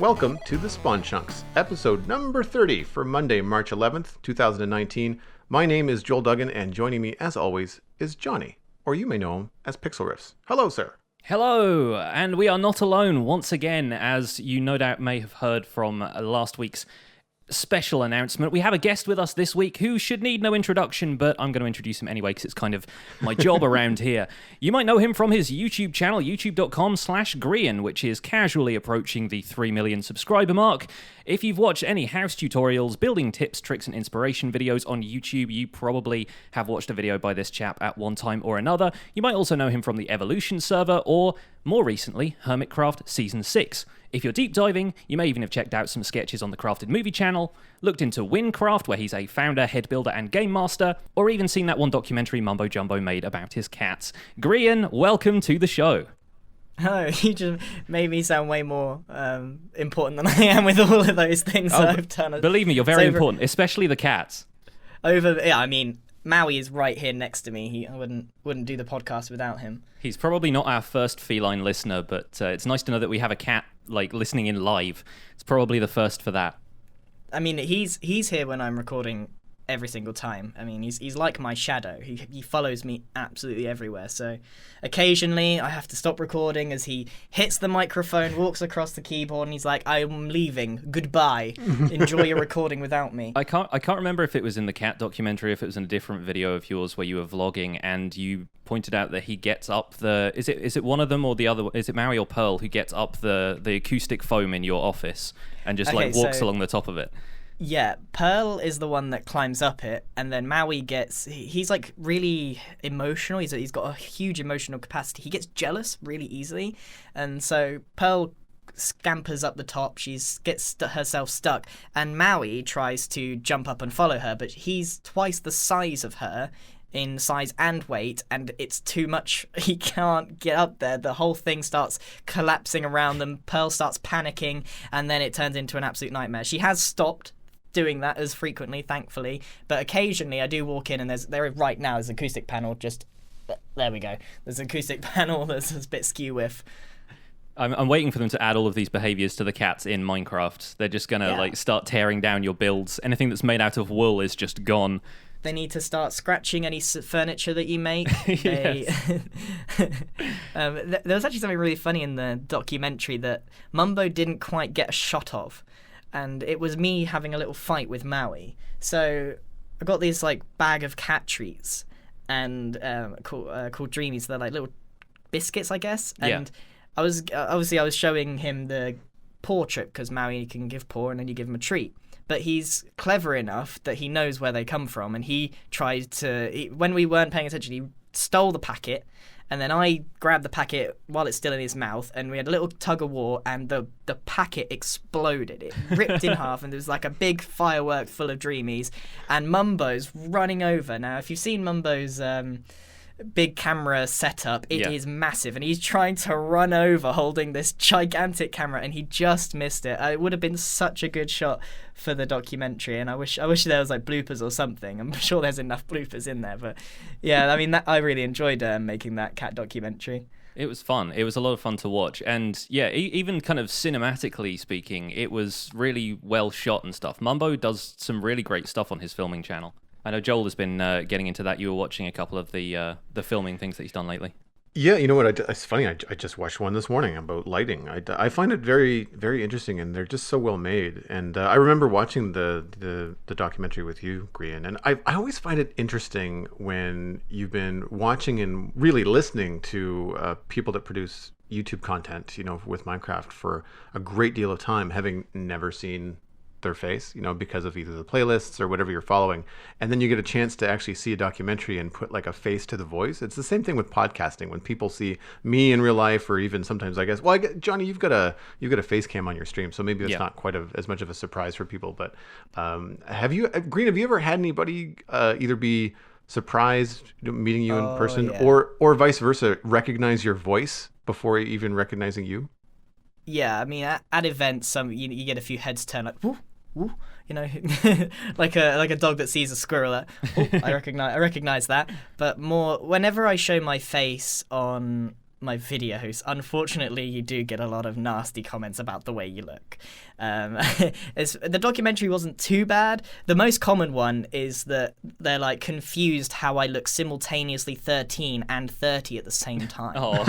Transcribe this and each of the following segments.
welcome to the Spawn Chunks, episode number 30 for Monday, March 11th, 2019. My name is Joel Duggan, and joining me, as always, is Jonny, or you may know him as Pixel Riffs. Hello, sir. Hello, and we are not alone once again, as you no doubt may have heard from last week's special announcement. We have a guest with us this week who should need no introduction, but I'm going to introduce him anyway because it's kind of my job around here. You might know him from his YouTube channel, youtube.com/Grian, which is casually approaching the 3 million subscriber mark. If you've watched any house tutorials, building tips, tricks, and inspiration videos on YouTube, you probably have watched a video by this chap at one time or another. You might also know him from the Evolution server, or, more recently, Hermitcraft Season 6. If you're deep diving, you may even have checked out some sketches on the Crafted Movie channel, looked into Wincraft, where he's a founder, head builder, and game master, or even seen that one documentary Mumbo Jumbo made about his cats. Grian, welcome to the show. Oh, you just made me sound way more important than I am with all of those things that I've done. Believe me, you're very important, especially the cats. Maui is right here next to me. I wouldn't do the podcast without him. He's probably not our first feline listener, but it's nice to know that we have a cat listening in live. It's probably the first for that. I mean, he's here when I'm recording every single time. I mean, he's like my shadow. He follows me absolutely everywhere. So occasionally I have to stop recording as he hits the microphone, walks across the keyboard, and he's like, "I'm leaving. Goodbye. Enjoy your recording without me." I can't remember if it was in the cat documentary, if it was in a different video of yours where you were vlogging and you pointed out that he gets up the is it one of them or the other? Is it Maui or Pearl who gets up the acoustic foam in your office and just walks along the top of it? Yeah, Pearl is the one that climbs up it, and then Maui he's like really emotional. He's got a huge emotional capacity. He gets jealous really easily, and so Pearl scampers up the top. She gets herself stuck, and Maui tries to jump up and follow her, but he's twice the size of her in size and weight, and it's too much. He can't get up there. The whole thing starts collapsing around them. Pearl starts panicking, and then it turns into an absolute nightmare. She has stopped doing that as frequently, thankfully, but occasionally I do walk in and there's an acoustic panel. Just there we go. There's an acoustic panel that's a bit skew with. I'm waiting for them to add all of these behaviors to the cats in Minecraft. They're just gonna start tearing down your builds. Anything that's made out of wool is just gone. They need to start scratching any furniture that you make. There was actually something really funny in the documentary that Mumbo didn't quite get a shot of. And it was me having a little fight with Maui. So I got this bag of cat treats, and called Dreamies. They're like little biscuits, I guess. And I was showing him the paw trick because Maui can give paw, and then you give him a treat. But he's clever enough that he knows where they come from, and he tried to. When we weren't paying attention, he stole the packet. And then I grabbed the packet while it's still in his mouth, and we had a little tug of war, and the packet exploded. It ripped in half, and there was like a big firework full of Dreamies, and Mumbo's running over. Now, if you've seen Mumbo's big camera setup, it is massive, and he's trying to run over holding this gigantic camera, and he just missed it. It would have been such a good shot for the documentary, and I wish there was bloopers or something. I'm sure there's enough bloopers in there, but yeah, I mean, I really enjoyed making that cat documentary. It was fun. It was a lot of fun to watch, and yeah, even kind of cinematically speaking, it was really well shot and stuff. Mumbo does some really great stuff on his filming channel. I know Joel has been getting into that. You were watching a couple of the filming things that he's done lately. Yeah, you know what? It's funny. I just watched one this morning about lighting. I find it very, very interesting, and they're just so well made. And I remember watching the documentary with you, Grian, and I always find it interesting when you've been watching and really listening to people that produce YouTube content, with Minecraft for a great deal of time, having never seen their face, because of either the playlists or whatever you're following, and then you get a chance to actually see a documentary and put a face to the voice. It's the same thing with podcasting. When people see me in real life, or even sometimes I guess, Jonny, you've got a face cam on your stream, so maybe it's not quite as much of a surprise for people. But have you ever had anybody either be surprised meeting you in person, or vice versa, recognize your voice before even recognizing you? Yeah, I mean, at events, you get a few heads turn woo, woo, like a dog that sees a squirrel. I recognize that. But more, whenever I show my face on my videos, unfortunately, you do get a lot of nasty comments about the way you look. The documentary wasn't too bad. The most common one is that they're like confused how I look simultaneously 13 and 30 at the same time. Oh,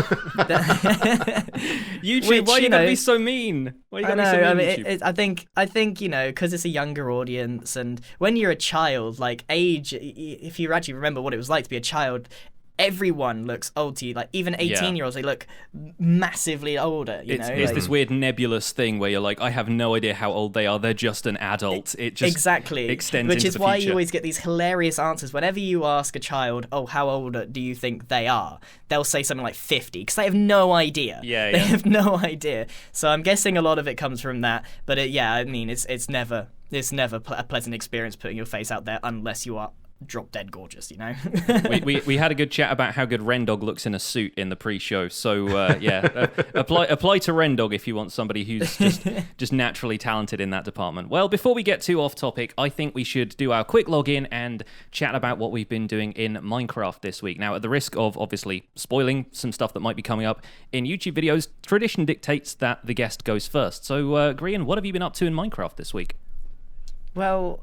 YouTube, why are you gonna be so mean? Why are you gonna be so mean? I mean, I think because it's a younger audience, and when you're a child, like age, if you actually remember what it was like to be a child, everyone looks old to you. Like even 18-year-olds, they look massively older. It's this weird nebulous thing where you're like, I have no idea how old they are. They're just an adult. It just exactly extends which into is the why future. you always get these hilarious answers whenever you ask a child, "Oh, how old do you think they are?" They'll say something like 50 because they have no idea. They have no idea. So I'm guessing a lot of it comes from that. But I mean, it's never a pleasant experience putting your face out there unless you are drop dead gorgeous, we had a good chat about how good Rendog looks in a suit in the pre-show. So apply to Rendog if you want somebody who's just naturally talented in that department. Well, before we get too off topic, I think we should do our quick login and chat about what we've been doing in Minecraft this week. Now, at the risk of obviously spoiling some stuff that might be coming up in YouTube videos, tradition dictates that the guest goes first. So Grian, what have you been up to in Minecraft this week? Well,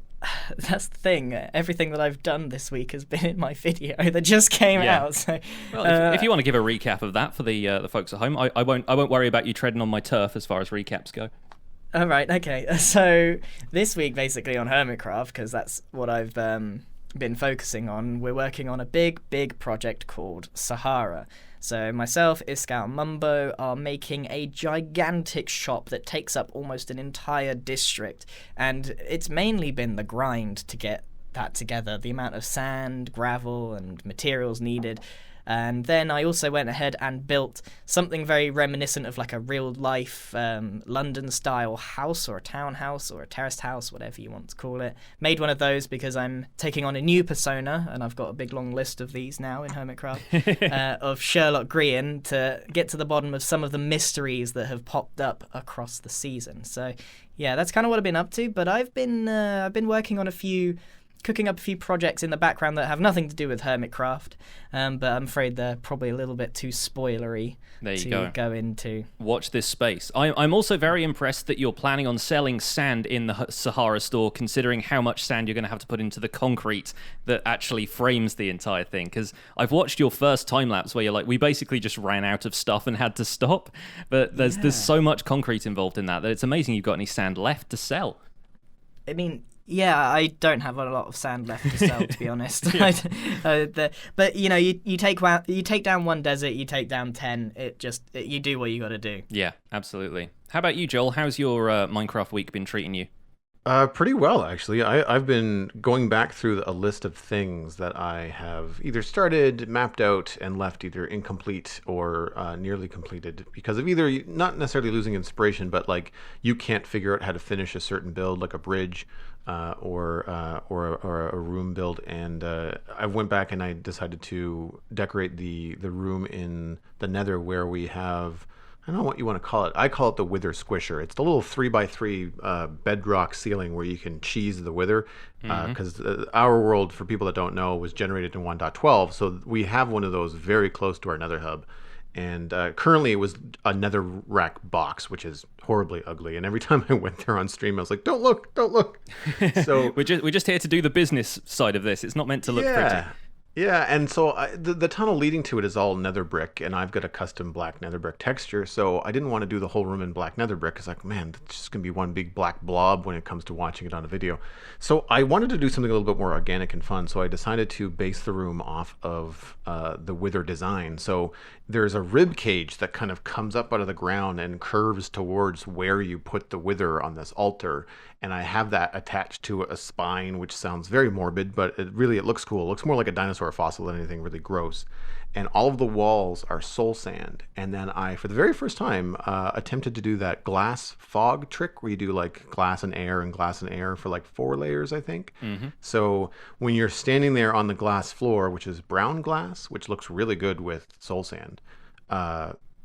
that's the thing. Everything that I've done this week has been in my video that just came out. So, well, if you want to give a recap of that for the folks at home, I won't worry about you treading on my turf as far as recaps go. All right, okay. So this week, basically on Hermitcraft, because that's what I've been focusing on, we're working on a big project called Sahara. So myself, Iskal, and Mumbo are making a gigantic shop that takes up almost an entire district. And it's mainly been the grind to get that together, the amount of sand, gravel, and materials needed. And then I also went ahead and built something very reminiscent of like a real-life London-style house or a townhouse or a terraced house, whatever you want to call it. Made one of those because I'm taking on a new persona, and I've got a big long list of these now in Hermitcraft, of Sherlock Grian, to get to the bottom of some of the mysteries that have popped up across the season. So yeah, that's kind of what I've been up to, but I've been working on cooking up a few projects in the background that have nothing to do with Hermitcraft, but I'm afraid they're probably a little bit too spoilery to go into. Watch this space. I'm also very impressed that you're planning on selling sand in the Sahara store, considering how much sand you're going to have to put into the concrete that actually frames the entire thing. Because I've watched your first time-lapse where you're like, we basically just ran out of stuff and had to stop. But there's so much concrete involved in that it's amazing you've got any sand left to sell. I mean, yeah, I don't have a lot of sand left to sell, to be honest. But you take down one desert, you take down 10. You do what you got to do. Yeah, absolutely. How about you, Joel? How's your Minecraft week been treating you? Pretty well, actually. I've been going back through a list of things that I have either started, mapped out, and left either incomplete or nearly completed because of either not necessarily losing inspiration, but like you can't figure out how to finish a certain build, like a bridge or a room build. And I went back and I decided to decorate the room in the Nether where we have, I don't know what you want to call it. I call it the Wither Squisher. It's the little 3x3 bedrock ceiling where you can cheese the wither. Because our world, for people that don't know, was generated in 1.12. So we have one of those very close to our Nether hub. And currently it was a netherrack box, which is horribly ugly. And every time I went there on stream, I was like, don't look. So we're just here to do the business side of this. It's not meant to look pretty. Yeah, and so the tunnel leading to it is all nether brick, and I've got a custom black nether brick texture, so I didn't want to do the whole room in black nether brick, because like, man, it's just going to be one big black blob when it comes to watching it on a video. So I wanted to do something a little bit more organic and fun, so I decided to base the room off of the Wither design. So there's a rib cage that kind of comes up out of the ground and curves towards where you put the Wither on this altar, and I have that attached to a spine, which sounds very morbid, but it looks cool. It looks more like a dinosaur fossil than anything really gross. And all of the walls are soul sand. And then I, for the very first time, attempted to do that glass fog trick where you do like glass and air for like 4 layers, I think. Mm-hmm. So when you're standing there on the glass floor, which is brown glass, which looks really good with soul sand,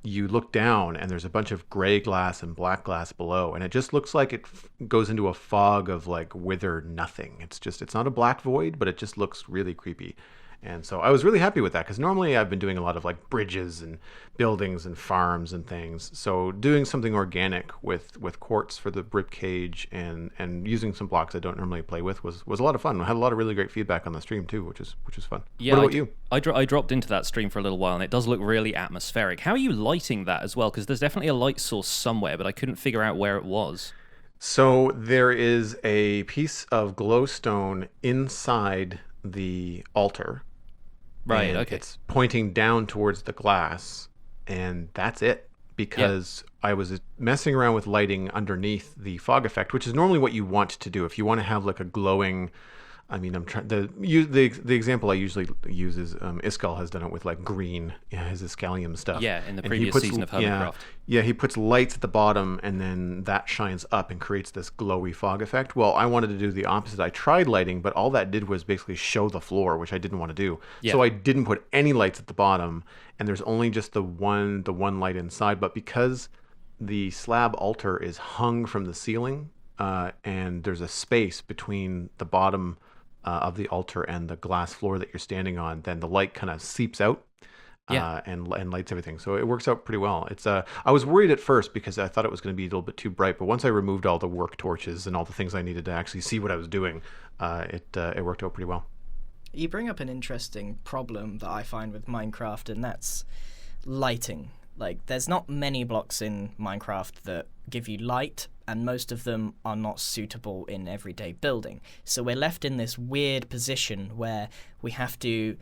you look down and there's a bunch of gray glass and black glass below, and it just looks like it goes into a fog of like withered nothing. It's not a black void, but it just looks really creepy. And so I was really happy with that, because normally I've been doing a lot of like bridges and buildings and farms and things. So doing something organic with quartz for the rib cage and using some blocks I don't normally play with was a lot of fun. I had a lot of really great feedback on the stream too, which is fun. Yeah, what about you? I dropped into that stream for a little while, and it does look really atmospheric. How are you lighting that as well? Because there's definitely a light source somewhere, but I couldn't figure out where it was. So there is a piece of glowstone inside the altar. Right, and okay. It's pointing down towards the glass, and that's it. Because I was messing around with lighting underneath the fog effect, which is normally what you want to do. If you want to have like a glowing, I mean, I'm trying the example I usually use is Iskall has done it with like green, his Iskalium stuff. Yeah, in the And previous season of Hermitcraft. Yeah, he puts lights at the bottom, and then that shines up and creates this glowy fog effect. Well, I wanted to do the opposite. I tried lighting, but all that did was basically show the floor, which I didn't want to do. Yeah. So I didn't put any lights at the bottom, and there's only just the one light inside. But because the slab altar is hung from the ceiling, and there's a space between the bottom of the altar and the glass floor that you're standing on, then the light kind of seeps out. And lights everything, so it works out pretty well. It's I was worried at first because I thought it was going to be a little bit too bright, but once I removed all the work torches and all the things I needed to actually see what I was doing, it worked out pretty well. You bring up an interesting problem that I find with Minecraft, and that's lighting. Like, there's not many blocks in Minecraft that give you light, and most of them are not suitable in everyday building. So we're left in this weird position where we have to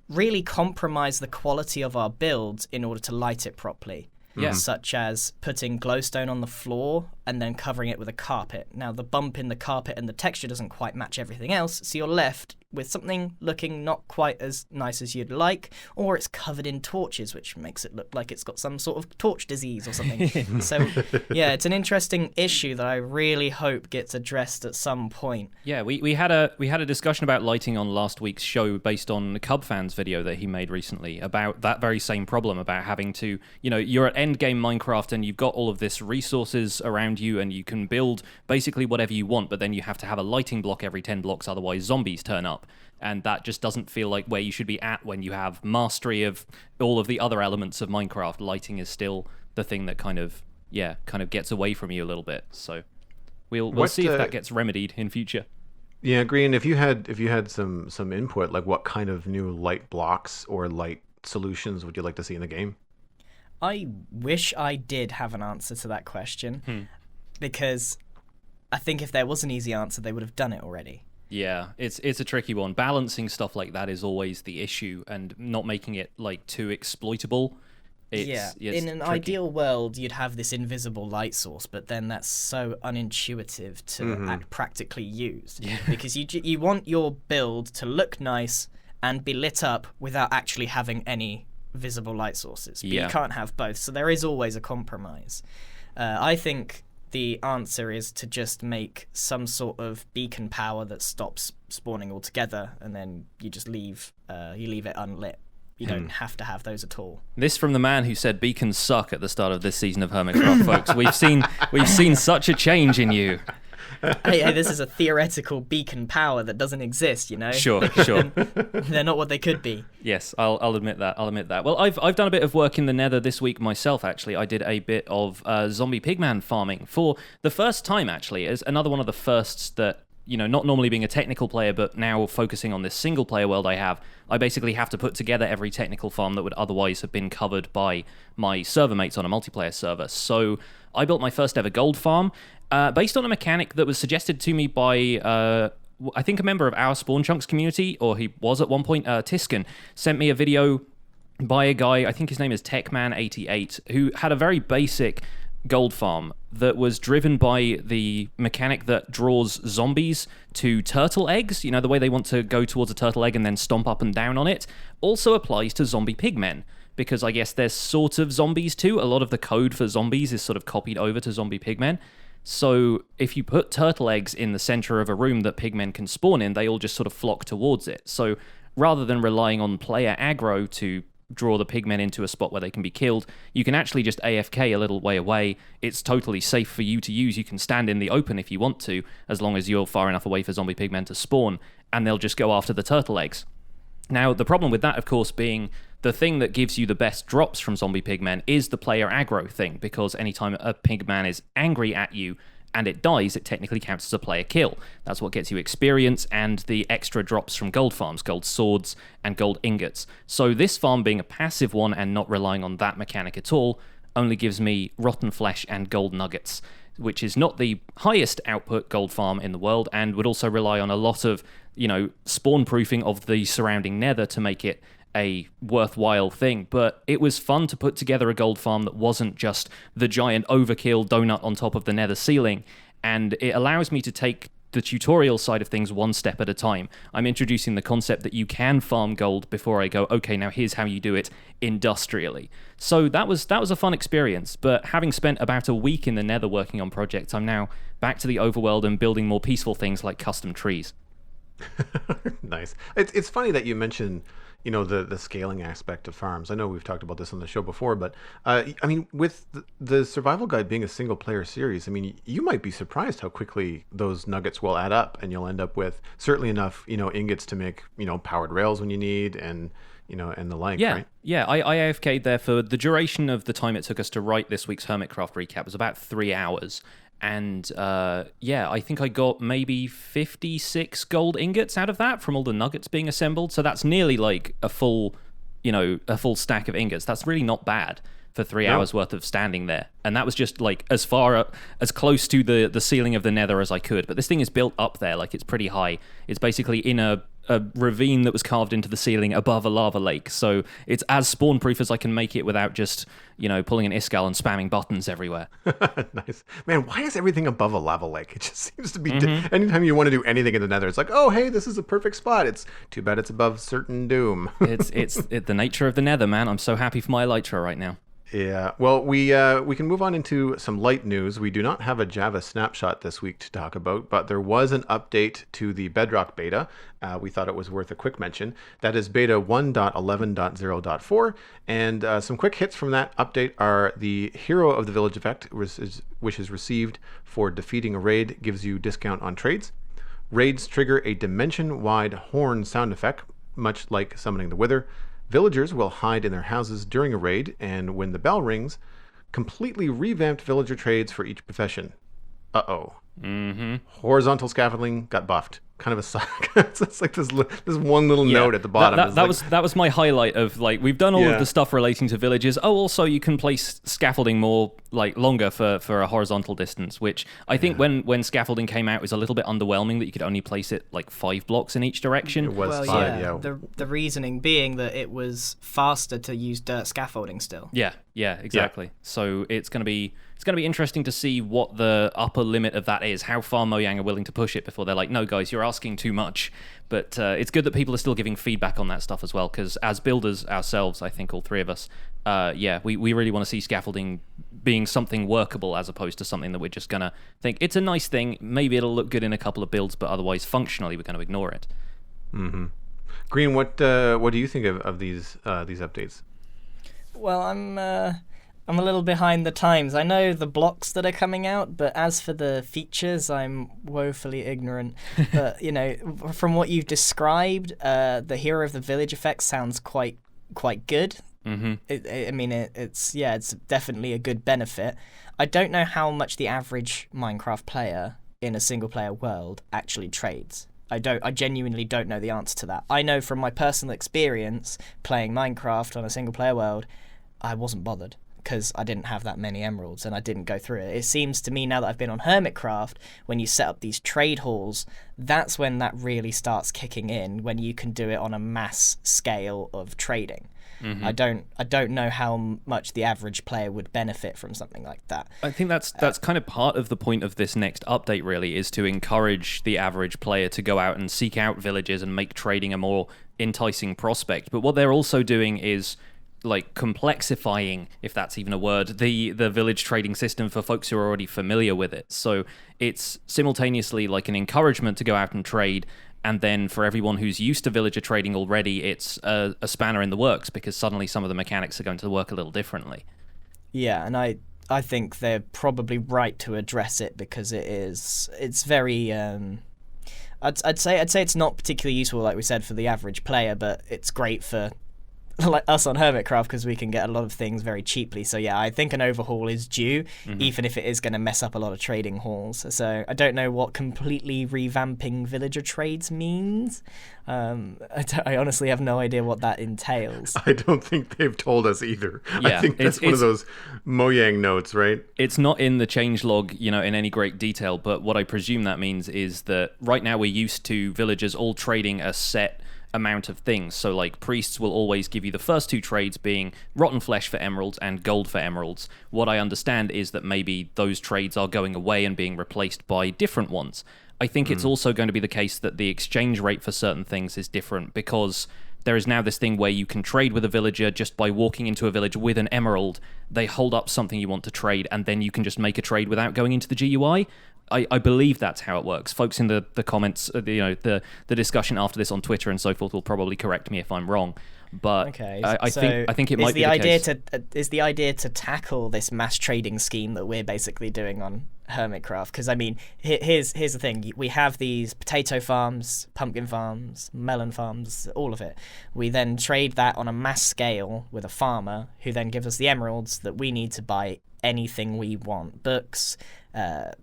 really compromise the quality of our builds in order to light it properly. Yeah. Such as putting glowstone on the floor and then covering it with a carpet. Now, the bump in the carpet and the texture doesn't quite match everything else, so you're left with something looking not quite as nice as you'd like, or it's covered in torches, which makes it look like it's got some sort of torch disease or something. So, yeah, it's an interesting issue that I really hope gets addressed at some point. Yeah, we had a discussion about lighting on last week's show based on the Cub Fans video that he made recently about that very same problem, about having to, you're at end game Minecraft and you've got all of this resources around you and you can build basically whatever you want, but then you have to have a lighting block every 10 blocks, otherwise zombies turn up. And that just doesn't feel like where you should be at when you have mastery of all of the other elements of Minecraft. Lighting is still the thing that kind of gets away from you a little bit. So we'll see if that gets remedied in future. Yeah, Grian, if you had some input, like what kind of new light blocks or light solutions would you like to see in the game? I wish I did have an answer to that question, because I think if there was an easy answer, they would have done it already. Yeah, it's a tricky one. Balancing stuff like that is always the issue, and not making it like too exploitable. It's in an tricky. ideal world, you'd have this invisible light source, but then that's so unintuitive to practically use. Yeah. Because you want your build to look nice and be lit up without actually having any visible light sources. But you can't have both, so there is always a compromise. I think the answer is to just make some sort of beacon power that stops spawning altogether, and then you just leave it unlit. You don't have to have those at all. This from the man who said beacons suck at the start of this season of Hermitcraft, folks. We've seen such a change in you. Hey, this is a theoretical beacon power that doesn't exist, Sure. They're not what they could be. Yes, I'll admit that. Well, I've done a bit of work in the Nether this week myself, actually. I did a bit of zombie pigman farming for the first time, actually, as another one of the firsts that, not normally being a technical player, but now focusing on this single player world I basically have to put together every technical farm that would otherwise have been covered by my server mates on a multiplayer server. So I built my first ever gold farm, based on a mechanic that was suggested to me by, I think, a member of our Spawn Chunks community, or he was at one point. Tiskin sent me a video by a guy, I think his name is Techman88, who had a very basic gold farm that was driven by the mechanic that draws zombies to turtle eggs. The way they want to go towards a turtle egg and then stomp up and down on it also applies to zombie pigmen, because I guess they're sort of zombies too. A lot of the code for zombies is sort of copied over to zombie pigmen. So if you put turtle eggs in the center of a room that pigmen can spawn in, they all just sort of flock towards it. So rather than relying on player aggro to draw the pigmen into a spot where they can be killed, you can actually just AFK a little way away. It's totally safe for you to use. You can stand in the open if you want to, as long as you're far enough away for zombie pigmen to spawn, and they'll just go after the turtle eggs. Now, the problem with that, of course, being the thing that gives you the best drops from zombie pigmen is the player aggro thing, because anytime a pigman is angry at you and it dies, it technically counts as a player kill. That's what gets you experience and the extra drops from gold farms, gold swords and gold ingots. So this farm being a passive one and not relying on that mechanic at all only gives me rotten flesh and gold nuggets, which is not the highest output gold farm in the world, and would also rely on a lot of, spawn proofing of the surrounding nether to make it a worthwhile thing. But it was fun to put together a gold farm that wasn't just the giant overkill donut on top of the nether ceiling, and it allows me to take the tutorial side of things one step at a time. I'm introducing the concept that you can farm gold before I go, okay, now here's how you do it industrially. So that was a fun experience, but having spent about a week in the nether working on projects, I'm now back to the overworld and building more peaceful things like custom trees. Nice. It's funny that you mentioned, the scaling aspect of farms. I know we've talked about this on the show before, but with the survival guide being a single player series, you might be surprised how quickly those nuggets will add up, and you'll end up with certainly enough, ingots to make, powered rails when you need, and and the like, right? Yeah, I AFK'd there for the duration of the time it took us to write this week's Hermitcraft recap was about 3 hours. And I think I got maybe 56 gold ingots out of that from all the nuggets being assembled. So that's nearly like a full stack of ingots. That's really not bad for 3 hours worth of standing there. And that was just like as close to the ceiling of the nether as I could. But this thing is built up there, like it's pretty high. It's basically in a ravine that was carved into the ceiling above a lava lake. So it's as spawn proof as I can make it without just, pulling an Iskall and spamming buttons everywhere. Nice. Man, why is everything above a lava lake? It just seems to be... anytime you want to do anything in the nether, it's like, oh, hey, this is a perfect spot. It's too bad it's above certain doom. It's the nature of the nether, man. I'm so happy for my elytra right now. Yeah, well, we can move on into some light news. We do not have a Java snapshot this week to talk about, but there was an update to the Bedrock beta. We thought it was worth a quick mention. That is beta 1.11.0.4, and some quick hits from that update are the Hero of the Village effect, which is received for defeating a raid, gives you discount on trades. Raids trigger a dimension-wide horn sound effect, much like summoning the Wither. Villagers will hide in their houses during a raid, and when the bell rings, completely revamped villager trades for each profession. Uh-oh. Horizontal scaffolding got buffed. Kind of a suck. It's like this one little note at the bottom. That was my highlight of, like, we've done all of the stuff relating to villages. Oh, also you can place scaffolding more, like, longer for a horizontal distance, which I think when scaffolding came out, it was a little bit underwhelming that you could only place it like 5 blocks in each direction. It was 5, yeah. The reasoning being that it was faster to use dirt scaffolding still. Yeah, exactly. Yeah. So it's going to be interesting to see what the upper limit of that is, how far Mojang are willing to push it before they're like, no, guys, you're asking too much. But it's good that people are still giving feedback on that stuff as well, because as builders ourselves, I think all three of us, we really want to see scaffolding being something workable as opposed to something that we're just going to think, it's a nice thing, maybe it'll look good in a couple of builds, but otherwise functionally we're going to ignore it. Mm-hmm. Green, what do you think of these updates? Well, I'm a little behind the times. I know the blocks that are coming out, but as for the features, I'm woefully ignorant. But, from what you've described, the Hero of the Village effect sounds quite good. Mm-hmm. It's definitely a good benefit. I don't know how much the average Minecraft player in a single-player world actually trades. I genuinely don't know the answer to that. I know from my personal experience playing Minecraft on a single-player world, I wasn't bothered, because I didn't have that many emeralds and I didn't go through it. It seems to me now that I've been on Hermitcraft, when you set up these trade halls, that's when that really starts kicking in, when you can do it on a mass scale of trading. Mm-hmm. I don't know how much the average player would benefit from something like that. I think that's kind of part of the point of this next update, really, is to encourage the average player to go out and seek out villages and make trading a more enticing prospect. But what they're also doing is like complexifying, if that's even a word, the village trading system for folks who are already familiar with it. So it's simultaneously like an encouragement to go out and trade, and then for everyone who's used to villager trading already, it's a spanner in the works, because suddenly some of the mechanics are going to work a little differently. Yeah, and I think they're probably right to address it, because it's very I'd say it's not particularly useful, like we said, for the average player, but it's great for like us on Hermitcraft because we can get a lot of things very cheaply. So yeah, I think an overhaul is due, even if it is going to mess up a lot of trading halls. So I don't know what completely revamping villager trades means. I honestly have no idea what that entails. I don't think they've told us either. Yeah, I think that's one of those Mojang notes, right? It's not in the changelog, in any great detail, but what I presume that means is that right now we're used to villagers all trading a set amount of things. So like priests will always give you the first two trades being rotten flesh for emeralds and gold for emeralds. What I understand is that maybe those trades are going away and being replaced by different ones. I think it's also going to be the case that the exchange rate for certain things is different because there is now this thing where you can trade with a villager just by walking into a village with an emerald. They hold up something you want to trade, and then you can just make a trade without going into the GUI. I believe that's how it works. Folks in the comments, the discussion after this on Twitter and so forth will probably correct me if I'm wrong. But okay, I think it might be the case. Is the idea to tackle this mass trading scheme that we're basically doing on Hermitcraft? Because I mean, here's the thing: we have these potato farms, pumpkin farms, melon farms, all of it. We then trade that on a mass scale with a farmer, who then gives us the emeralds that we need to buy anything we want, books,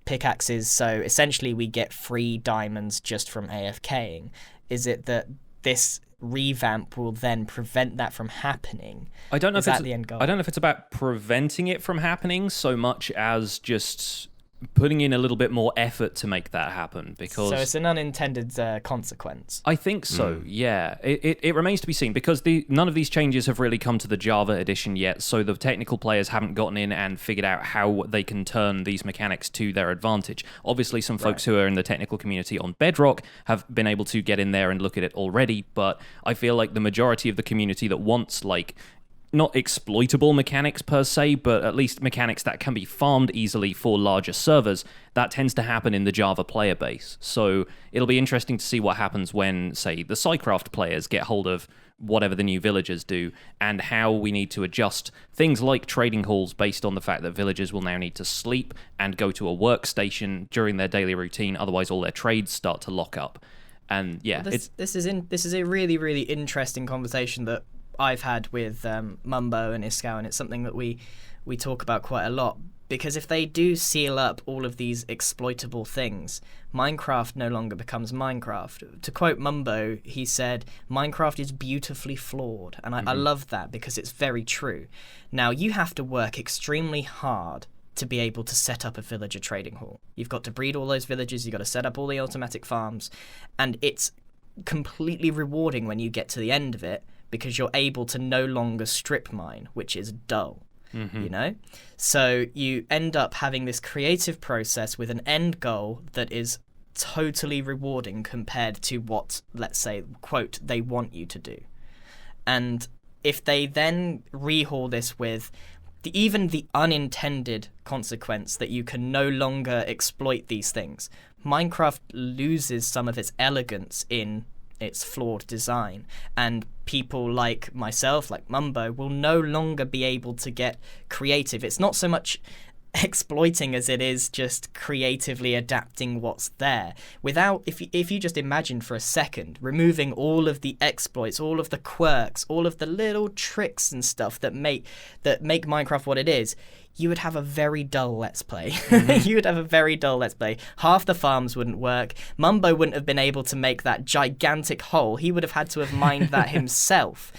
pickaxes. So essentially, we get free diamonds just from AFKing. Is it that this revamp will then prevent that from happening? I don't know if it's it's the end goal. I don't know if it's about preventing it from happening so much as just putting in a little bit more effort to make that happen, because so it's an unintended consequence. I think so. Yeah, it remains to be seen, because none of these changes have really come to the Java edition yet, so the technical players haven't gotten in and figured out how they can turn these mechanics to their advantage. Obviously, some folks who are in the technical community on Bedrock have been able to get in there and look at it already, but I feel like the majority of the community that wants not exploitable mechanics per se, but at least mechanics that can be farmed easily for larger servers, that tends to happen in the Java player base. So it'll be interesting to see what happens when, say, the SciCraft players get hold of whatever the new villagers do, and how we need to adjust things like trading halls based on the fact that villagers will now need to sleep and go to a workstation during their daily routine, otherwise all their trades start to lock up. And yeah, this is a really, really interesting conversation that I've had with Mumbo and Iskau, and it's something that we talk about quite a lot, because if they do seal up all of these exploitable things, Minecraft no longer becomes Minecraft. To quote Mumbo, he said, "Minecraft is beautifully flawed," and I love that, because it's very true. Now, you have to work extremely hard to be able to set up a villager trading hall. You've got to breed all those villagers, you've got to set up all the automatic farms, and it's completely rewarding when you get to the end of it, because you're able to no longer strip mine, which is dull, So you end up having this creative process with an end goal that is totally rewarding compared to what, let's say, quote, they want you to do. And if they then rehaul this with even the unintended consequence that you can no longer exploit these things, Minecraft loses some of its elegance in its flawed design, and people like myself, like Mumbo, will no longer be able to get creative. It's not so much exploiting as it is just creatively adapting what's there. Without, if you just imagine for a second, removing all of the exploits, all of the quirks, all of the little tricks and stuff that make Minecraft what it is, you would have a very dull Let's Play. You would have a very dull Let's Play. Half the farms wouldn't work. Mumbo wouldn't have been able to make that gigantic hole. He would have had to have mined that himself.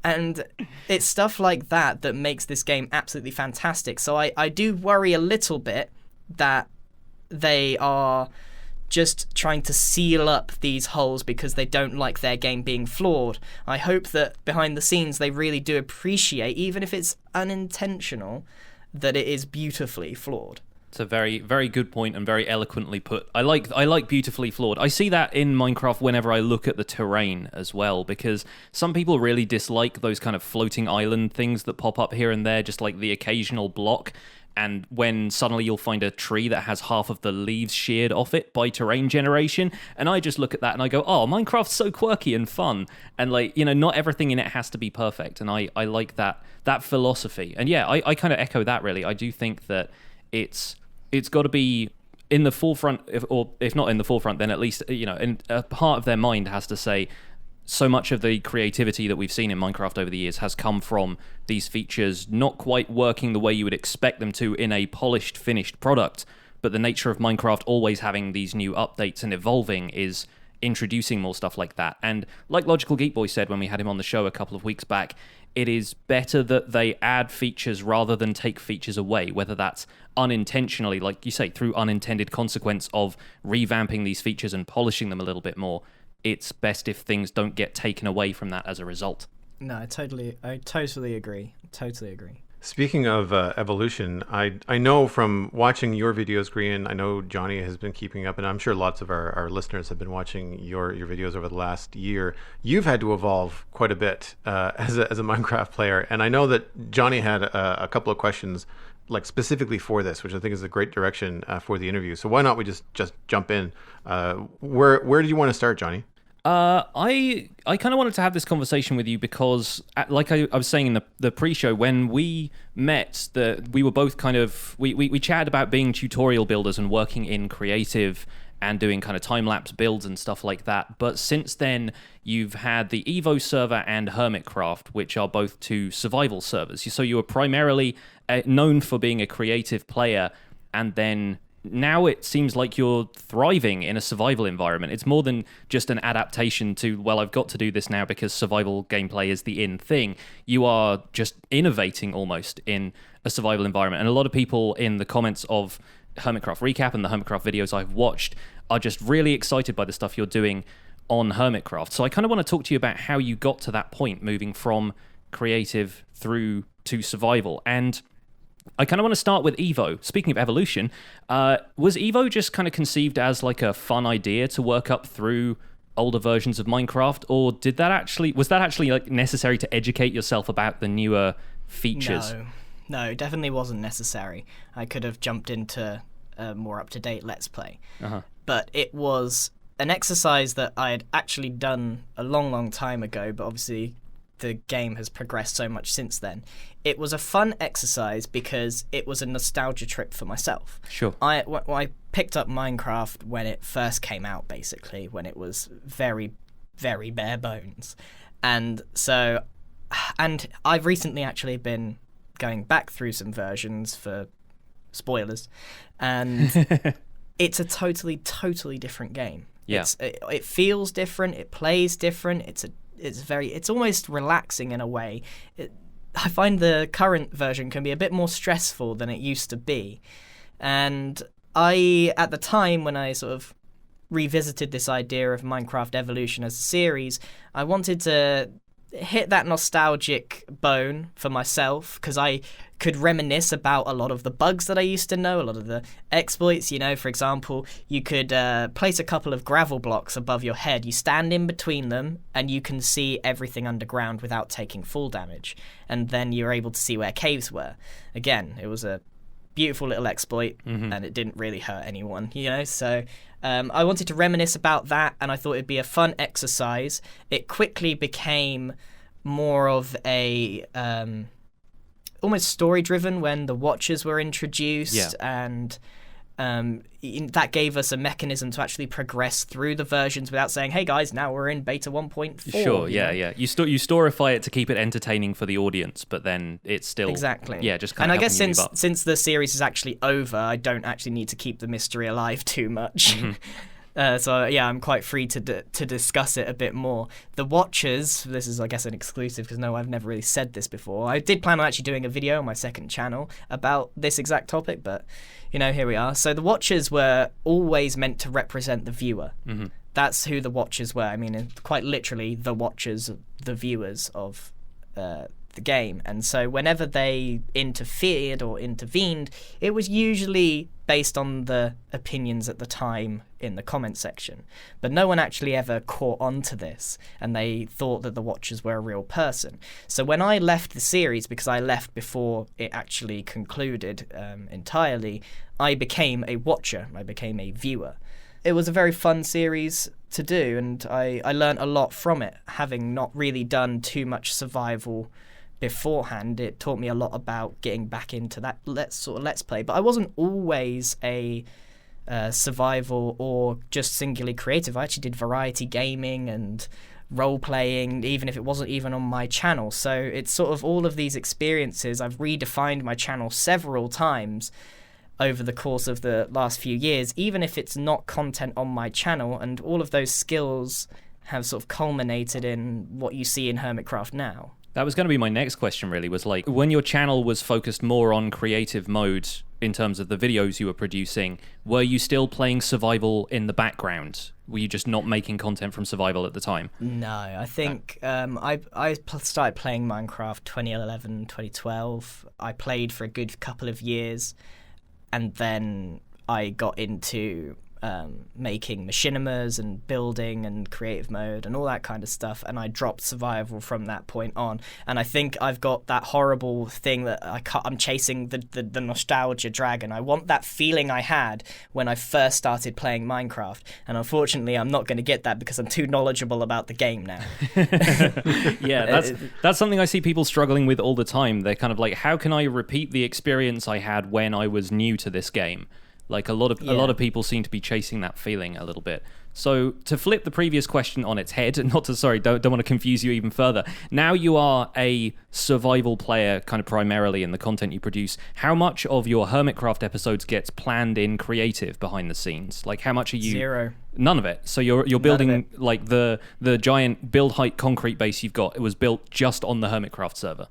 And it's stuff like that that makes this game absolutely fantastic. So I do worry a little bit that they are just trying to seal up these holes because they don't like their game being flawed. I hope that behind the scenes they really do appreciate, even if it's unintentional, that it is beautifully flawed. It's a very, very good point and very eloquently put. I like beautifully flawed. I see that in Minecraft whenever I look at the terrain as well, because some people really dislike those kind of floating island things that pop up here and there, just like the occasional block. And when suddenly you'll find a tree that has half of the leaves sheared off it by terrain generation, and I just look at that and I go, oh, Minecraft's so quirky and fun. And not everything in it has to be perfect. And I like that philosophy. And yeah, I kind of echo that really. I do think that it's got to be in the forefront, or if not in the forefront, then at least, in a part of their mind has to say, so much of the creativity that we've seen in Minecraft over the years has come from these features not quite working the way you would expect them to in a polished, finished product, but the nature of Minecraft always having these new updates and evolving is introducing more stuff like that. And like Logical Geek Boy said when we had him on the show a couple of weeks back, it is better that they add features rather than take features away, whether that's unintentionally, like you say, through unintended consequence of revamping these features and polishing them a little bit more. It's best if things don't get taken away from that as a result. No, I totally agree. Totally agree. Speaking of evolution, I know from watching your videos, Grian, I know Jonny has been keeping up, and I'm sure lots of our listeners have been watching your videos over the last year. You've had to evolve quite a bit as a Minecraft player, and I know that Jonny had a couple of questions like specifically for this, which I think is a great direction for the interview. So why not we just jump in? Where do you want to start, Jonny? I kind of wanted to have this conversation with you because, like I was saying in the pre-show, when we met, we were both kind of we chatted about being tutorial builders and working in creative and doing kind of time-lapse builds and stuff like that. But since then, you've had the Evo server and Hermitcraft, which are both two survival servers. So you were primarily known for being a creative player, and then now it seems like you're thriving in a survival environment. It's more than just an adaptation to, well, I've got to do this now because survival gameplay is the in thing. You are just innovating almost in a survival environment. And a lot of people in the comments of Hermitcraft Recap and the Hermitcraft videos I've watched are just really excited by the stuff you're doing on Hermitcraft. So I kind of want to talk to you about how you got to that point, moving from creative through to survival. And I kind of want to start with Evo. Speaking of evolution, was Evo just kind of conceived as like a fun idea to work up through older versions of Minecraft, or was that actually like necessary to educate yourself about the newer features? No, it definitely wasn't necessary. I could have jumped into a more up-to-date Let's Play. But it was an exercise that I had actually done a long, long time ago, but obviously the game has progressed so much since then. It was a fun exercise because it was a nostalgia trip for myself. Sure. I picked up Minecraft when it first came out, basically, when it was very, very bare bones. And I've recently actually been going back through some versions for spoilers, and it's a totally different game. Yeah. It feels different, it plays different, it's almost relaxing in a way. I find the current version can be a bit more stressful than it used to be. And at the time when I sort of revisited this idea of Minecraft Evolution as a series, I wanted to hit that nostalgic bone for myself because I could reminisce about a lot of the bugs that I used to know, a lot of the exploits. For example, you could place a couple of gravel blocks above your head. You stand in between them and you can see everything underground without taking full damage. And then you're able to see where caves were. Again, it was a beautiful little exploit, and it didn't really hurt anyone, So I wanted to reminisce about that, and I thought it'd be a fun exercise. It quickly became more of a almost story-driven when the Watchers were introduced, and that gave us a mechanism to actually progress through the versions without saying, hey guys, now we're in beta 1.4. Sure, yeah. You storify it to keep it entertaining for the audience, but then it's still... Exactly. Yeah, just kind of And I guess since the series is actually over, I don't actually need to keep the mystery alive too much. So I'm quite free to discuss it a bit more. The Watchers, this is I guess an exclusive because I've never really said this before. I did plan on actually doing a video on my second channel about this exact topic, but here we are. So the Watchers were always meant to represent the viewer. That's who the Watchers were. I mean, quite literally, the Watchers, the viewers of the game. And so whenever they interfered or intervened, it was usually based on the opinions at the time in the comment section. But no one actually ever caught on to this, and they thought that the Watchers were a real person. So when I left the series, because I left before it actually concluded entirely, I became a Watcher. I became a viewer. It was a very fun series to do, and I learned a lot from it, having not really done too much survival beforehand. It taught me a lot about getting back into that let's play. But I wasn't always a survival or just singularly creative. I actually did variety gaming and role-playing, even if it wasn't even on my channel. So it's sort of all of these experiences. I've redefined my channel several times over the course of the last few years, even if it's not content on my channel, and all of those skills have sort of culminated in what you see in Hermitcraft now. That was going to be my next question, really, was like, when your channel was focused more on creative mode in terms of the videos you were producing, were you still playing survival in the background? Were you just not making content from survival at the time? No, I think I started playing Minecraft 2011, 2012. I played for a good couple of years, and then I got into making machinimas and building and creative mode and all that kind of stuff, and I dropped survival from that point on. And I think I've got that horrible thing that I'm chasing the nostalgia dragon. I want that feeling I had when I first started playing Minecraft, and unfortunately I'm not going to get that because I'm too knowledgeable about the game now. Yeah, that's something I see people struggling with all the time. They're kind of like, how can I repeat the experience I had when I was new to this game? Like a lot of people seem to be chasing that feeling a little bit. So to flip the previous question on its head, don't want to confuse you even further. Now you are a survival player kind of primarily in the content you produce. How much of your Hermitcraft episodes gets planned in creative behind the scenes? Like how much are you? Zero. None of it. So you're building like the giant build height concrete base you've got. It was built just on the Hermitcraft server.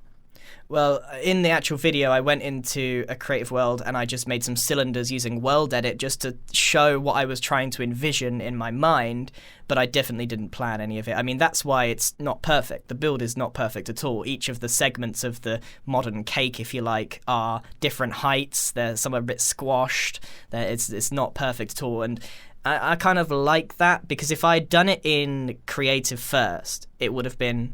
Well, in the actual video, I went into a creative world and I just made some cylinders using World Edit just to show what I was trying to envision in my mind, but I definitely didn't plan any of it. I mean, that's why it's not perfect. The build is not perfect at all. Each of the segments of the modern cake, if you like, are different heights. Some are a bit squashed. It's not perfect at all. And I kind of like that, because if I'd done it in creative first, it would have been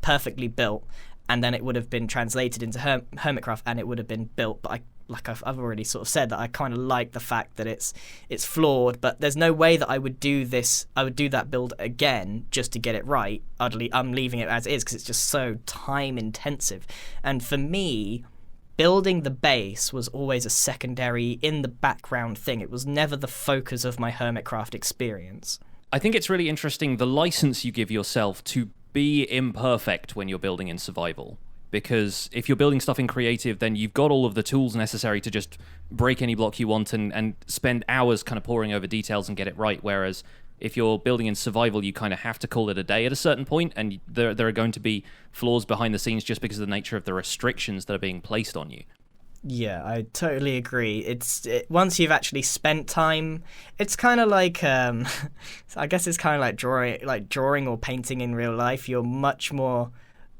perfectly built, and then it would have been translated into Hermitcraft and it would have been built. But I've already sort of said that I kind of like the fact that it's flawed, but there's no way that I would do that build again just to get it right. I'm leaving it as is because it's just so time intensive. And for me, building the base was always a secondary, in the background thing. It was never the focus of my Hermitcraft experience. I think it's really interesting the license you give yourself to be imperfect when you're building in survival, because if you're building stuff in creative, then you've got all of the tools necessary to just break any block you want and spend hours kind of poring over details and get it right, whereas if you're building in survival, you kind of have to call it a day at a certain point, and there are going to be flaws behind the scenes just because of the nature of the restrictions that are being placed on you. Yeah, I totally agree. Once you've actually spent time, it's kind of like I guess it's kind of like drawing or painting in real life. You're much more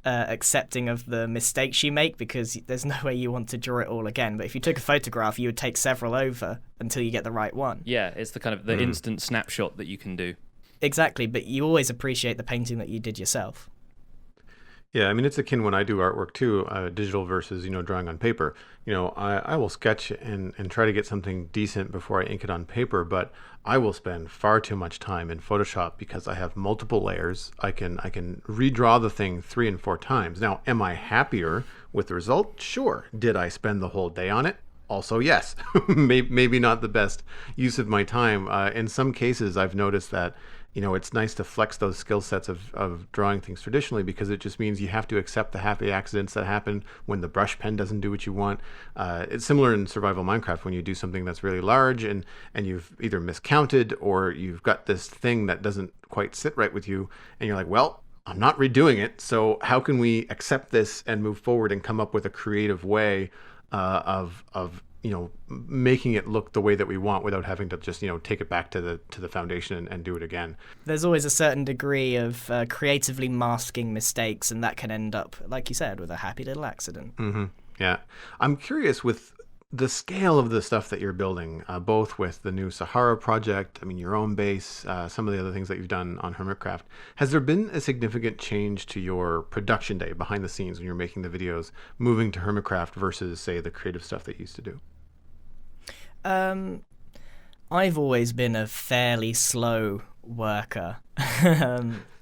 accepting of the mistakes you make because there's no way you want to draw it all again. But if you took a photograph, you would take several over until you get the right one. Yeah, it's the kind of the instant snapshot that you can do. Exactly, but you always appreciate the painting that you did yourself. Yeah, I mean, it's akin when I do artwork too, digital versus, drawing on paper. I will sketch and try to get something decent before I ink it on paper, but I will spend far too much time in Photoshop because I have multiple layers. I can redraw the thing 3 and 4 times. Now, am I happier with the result? Sure. Did I spend the whole day on it? Also, yes. Maybe not the best use of my time. In some cases, I've noticed that it's nice to flex those skill sets of drawing things traditionally, because it just means you have to accept the happy accidents that happen when the brush pen doesn't do what you want. It's similar in survival Minecraft when you do something that's really large and you've either miscounted or you've got this thing that doesn't quite sit right with you, and you're like, well, I'm not redoing it, so how can we accept this and move forward and come up with a creative way of making it look the way that we want without having to just take it back to the foundation and do it again. There's always a certain degree of creatively masking mistakes, and that can end up, like you said, with a happy little accident. Mm-hmm. Yeah, I'm curious with the scale of the stuff that you're building, both with the new Sahara project, your own base, some of the other things that you've done on Hermitcraft. Has there been a significant change to your production day behind the scenes when you're making the videos, moving to Hermitcraft versus, say, the creative stuff that you used to do? I've always been a fairly slow worker.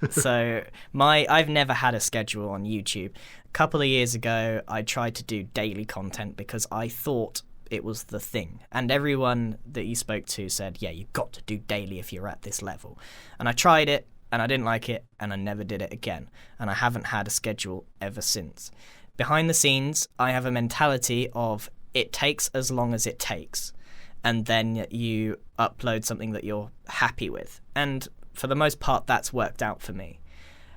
So I've never had a schedule on YouTube. A couple of years ago, I tried to do daily content because I thought it was the thing. And everyone that you spoke to said, yeah, you've got to do daily if you're at this level. And I tried it, and I didn't like it, and I never did it again. And I haven't had a schedule ever since. Behind the scenes, I have a mentality of it takes as long as it takes. And then you upload something that you're happy with. And for the most part, that's worked out for me.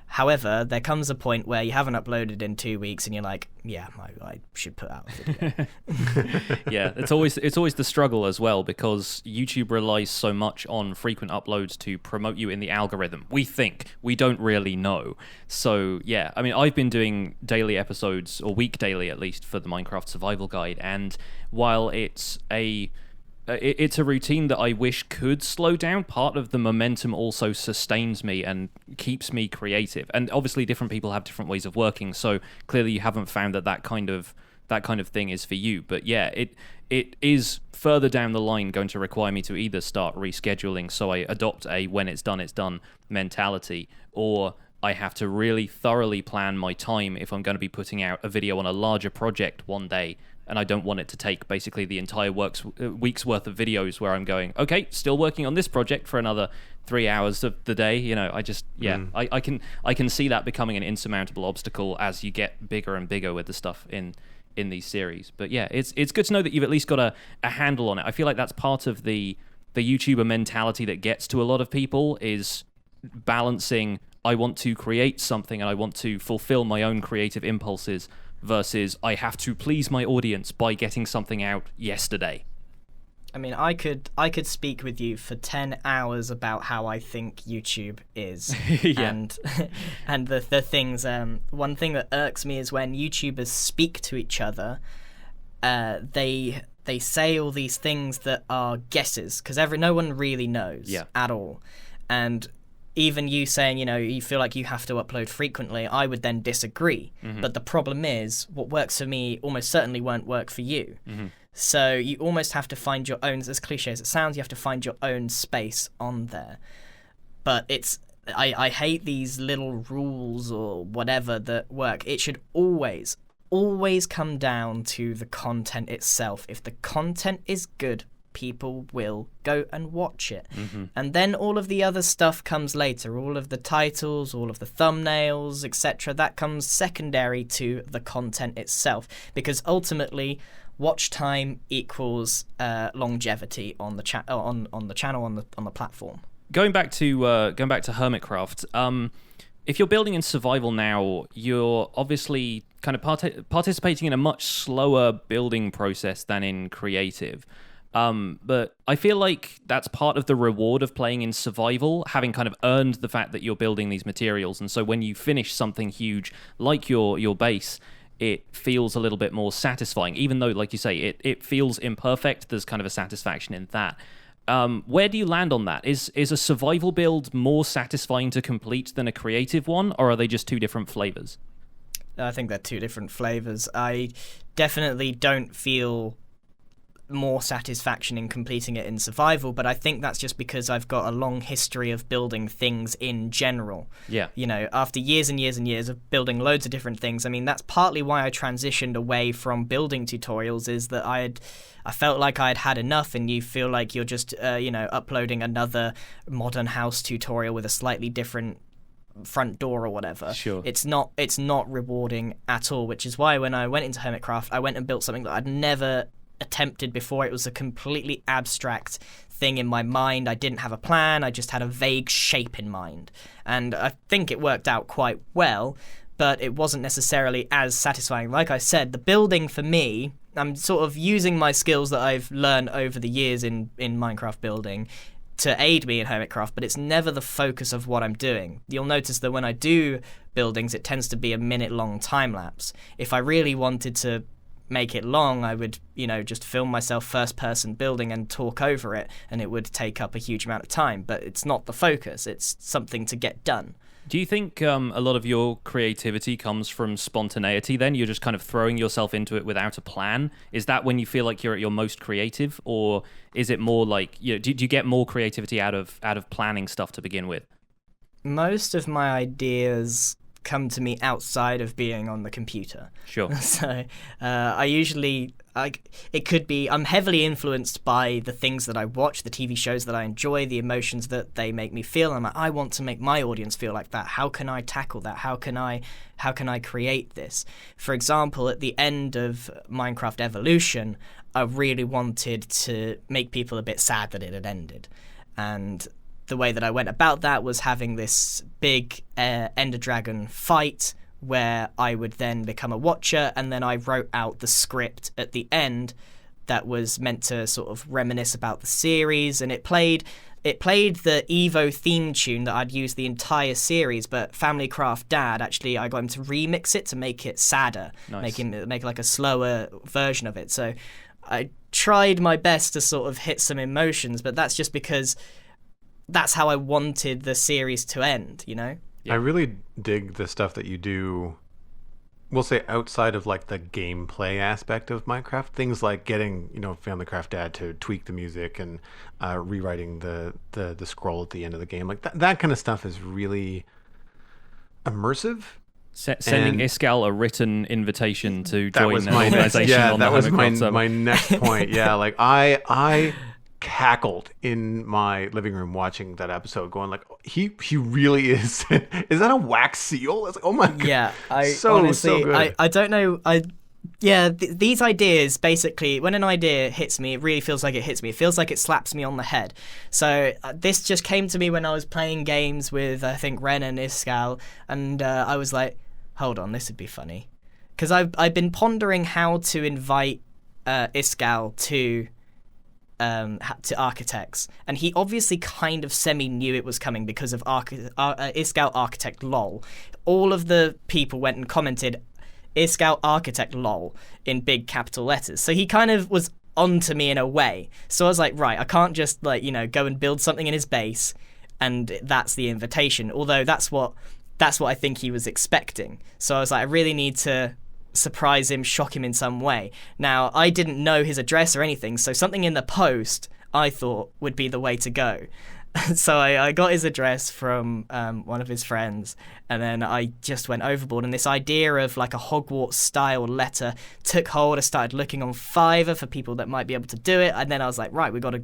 However, there comes a point where you haven't uploaded in 2 weeks and you're like, yeah, I should put out a video. Yeah, it's always the struggle as well, because YouTube relies so much on frequent uploads to promote you in the algorithm. We think. We don't really know. So, yeah, I mean, I've been doing daily episodes, or week daily at least, for the Minecraft Survival Guide, and while it's a routine that I wish could slow down, part of the momentum also sustains me and keeps me creative. And obviously different people have different ways of working, so clearly you haven't found that kind of thing is for you. But yeah, it is further down the line going to require me to either start rescheduling, so I adopt a when it's done mentality, or I have to really thoroughly plan my time if I'm going to be putting out a video on a larger project one day, and I don't want it to take basically the entire week's worth of videos where I'm going, okay, still working on this project for another 3 hours of the day. You know, I can see that becoming an insurmountable obstacle as you get bigger and bigger with the stuff in these series. But yeah, it's good to know that you've at least got a handle on it. I feel like that's part of the YouTuber mentality that gets to a lot of people, is balancing, I want to create something and I want to fulfill my own creative impulses, versus I have to please my audience by getting something out yesterday. I mean, I could speak with you for 10 hours about how I think YouTube is. Yeah. And the things, one thing that irks me is when YouTubers speak to each other, they say all these things that are guesses, because no one really knows at all. And even you saying, you know, you feel like you have to upload frequently, I would then disagree. Mm-hmm. But the problem is, what works for me almost certainly won't work for you. Mm-hmm. So you almost have to find your own, as cliche as it sounds, you have to find your own space on there. But I hate these little rules or whatever that work. It should always come down to the content itself. If the content is good, people will go and watch it. Mm-hmm. And then all of the other stuff comes later. All of the titles, all of the thumbnails, etc. That comes secondary to the content itself. Because ultimately, watch time equals longevity on the channel, on the platform. Going back to Hermitcraft, if you're building in survival now, you're obviously kind of participating in a much slower building process than in creative. But I feel like that's part of the reward of playing in survival, having kind of earned the fact that you're building these materials. And so when you finish something huge like your base, it feels a little bit more satisfying. Even though, like you say, it feels imperfect, there's kind of a satisfaction in that. Where do you land on that? Is a survival build more satisfying to complete than a creative one, or are they just two different flavors? I think they're two different flavors. I definitely don't feel more satisfaction in completing it in survival, but I think that's just because I've got a long history of building things in general. Yeah. You know, after years and years and years of building loads of different things, I mean, that's partly why I transitioned away from building tutorials, is that I felt like I had had enough, and you feel like you're just, uploading another modern house tutorial with a slightly different front door or whatever. Sure. It's not rewarding at all, which is why when I went into Hermitcraft, I went and built something that I'd never attempted before. It was a completely abstract thing in my mind. I didn't have a plan. I just had a vague shape in mind. And I think it worked out quite well, but it wasn't necessarily as satisfying. Like I said, the building for me, I'm sort of using my skills that I've learned over the years in Minecraft building to aid me in Hermitcraft, but it's never the focus of what I'm doing. You'll notice that when I do buildings, it tends to be a minute-long time-lapse. If I really wanted to make it long, I would, just film myself first person building and talk over it, and it would take up a huge amount of time. But it's not the focus, it's something to get done. Do you think a lot of your creativity comes from spontaneity then? You're just kind of throwing yourself into it without a plan? Is that when you feel like you're at your most creative? Or is it more like, do you get more creativity out of planning stuff to begin with? Most of my ideas come to me outside of being on the computer. Sure. So I usually, it could be, I'm heavily influenced by the things that I watch, the TV shows that I enjoy, the emotions that they make me feel. I'm like, I want to make my audience feel like that. How can I tackle that? How can I create this? For example, at the end of Minecraft Evolution, I really wanted to make people a bit sad that it had ended. And the way that I went about that was having this big Ender Dragon fight where I would then become a watcher, and then I wrote out the script at the end that was meant to sort of reminisce about the series, and it played the Evo theme tune that I'd used the entire series, but Family Craft Dad, actually, I got him to remix it to make it sadder, Nice. make like a slower version of it. So I tried my best to sort of hit some emotions, but that's just because that's how I wanted the series to end, you know? I really dig the stuff that you do, we'll say outside of like the gameplay aspect of Minecraft. Things like getting, Family Craft Dad to tweak the music and rewriting the scroll at the end of the game. Like that kind of stuff is really immersive. Sending Iskal a written invitation to join an my organization on the that was Hermitcraft server. my next point. Yeah, like I cackled in my living room watching that episode, going like, he really is. Is that a wax seal? It's like, oh my god. Yeah, so good. I don't know. These ideas, basically, when an idea hits me, it really feels like it hits me. It feels like it slaps me on the head. So this just came to me when I was playing games with, I think, Ren and Iskal, and I was like, hold on, this would be funny. Because I've been pondering how to invite Iskal to Architects, and he obviously kind of semi knew it was coming because of Iskal Architect lol. All of the people went and commented Iskal Architect lol in big capital letters, so he kind of was onto me in a way. So I was like, right, I can't just go and build something in his base and that's the invitation, although that's what I think he was expecting. So I was like, I really need to surprise him, shock him in some way. Now, I didn't know his address or anything, so something in the post I thought would be the way to go. So I got his address from one of his friends, and then I just went overboard. And this idea of like a Hogwarts-style letter took hold. I started looking on Fiverr for people that might be able to do it. And then I was like, right, we got to,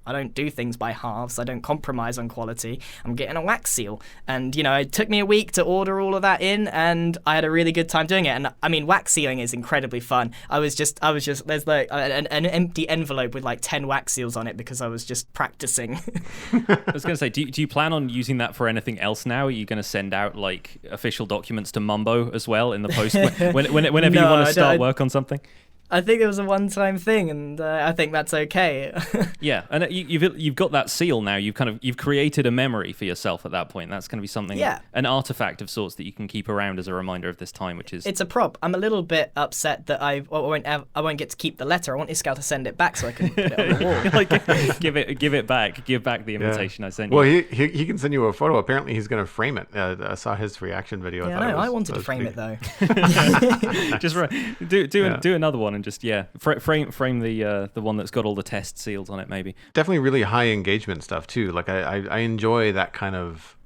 I don't do things by halves. I don't compromise on quality. I'm getting a wax seal. And, it took me a week to order all of that in, and I had a really good time doing it. And I mean, wax sealing is incredibly fun. I was just there's like an empty envelope with like 10 wax seals on it because I was just practicing. I was going to say, do you plan on using that for anything else now? Are you going to send out like official documents to Mumbo as well in the post whenever you want to start work on something? I think it was a one-time thing, and I think that's okay. Yeah, and you've got that seal now. You've created a memory for yourself at that point. That's going to be something, an artifact of sorts that you can keep around as a reminder of this time, which is it's a prop. I'm a little bit upset that I won't get to keep the letter. I want Iskal to send it back so I can put it on the wall. Like, give it back. Give back the invitation I sent you. Well, he can send you a photo. Apparently, he's going to frame it. I saw his reaction video. Yeah, I wanted to frame it though. Just do another one and just frame the one that's got all the test seals on it. Maybe definitely really high engagement stuff too. Like I enjoy that kind of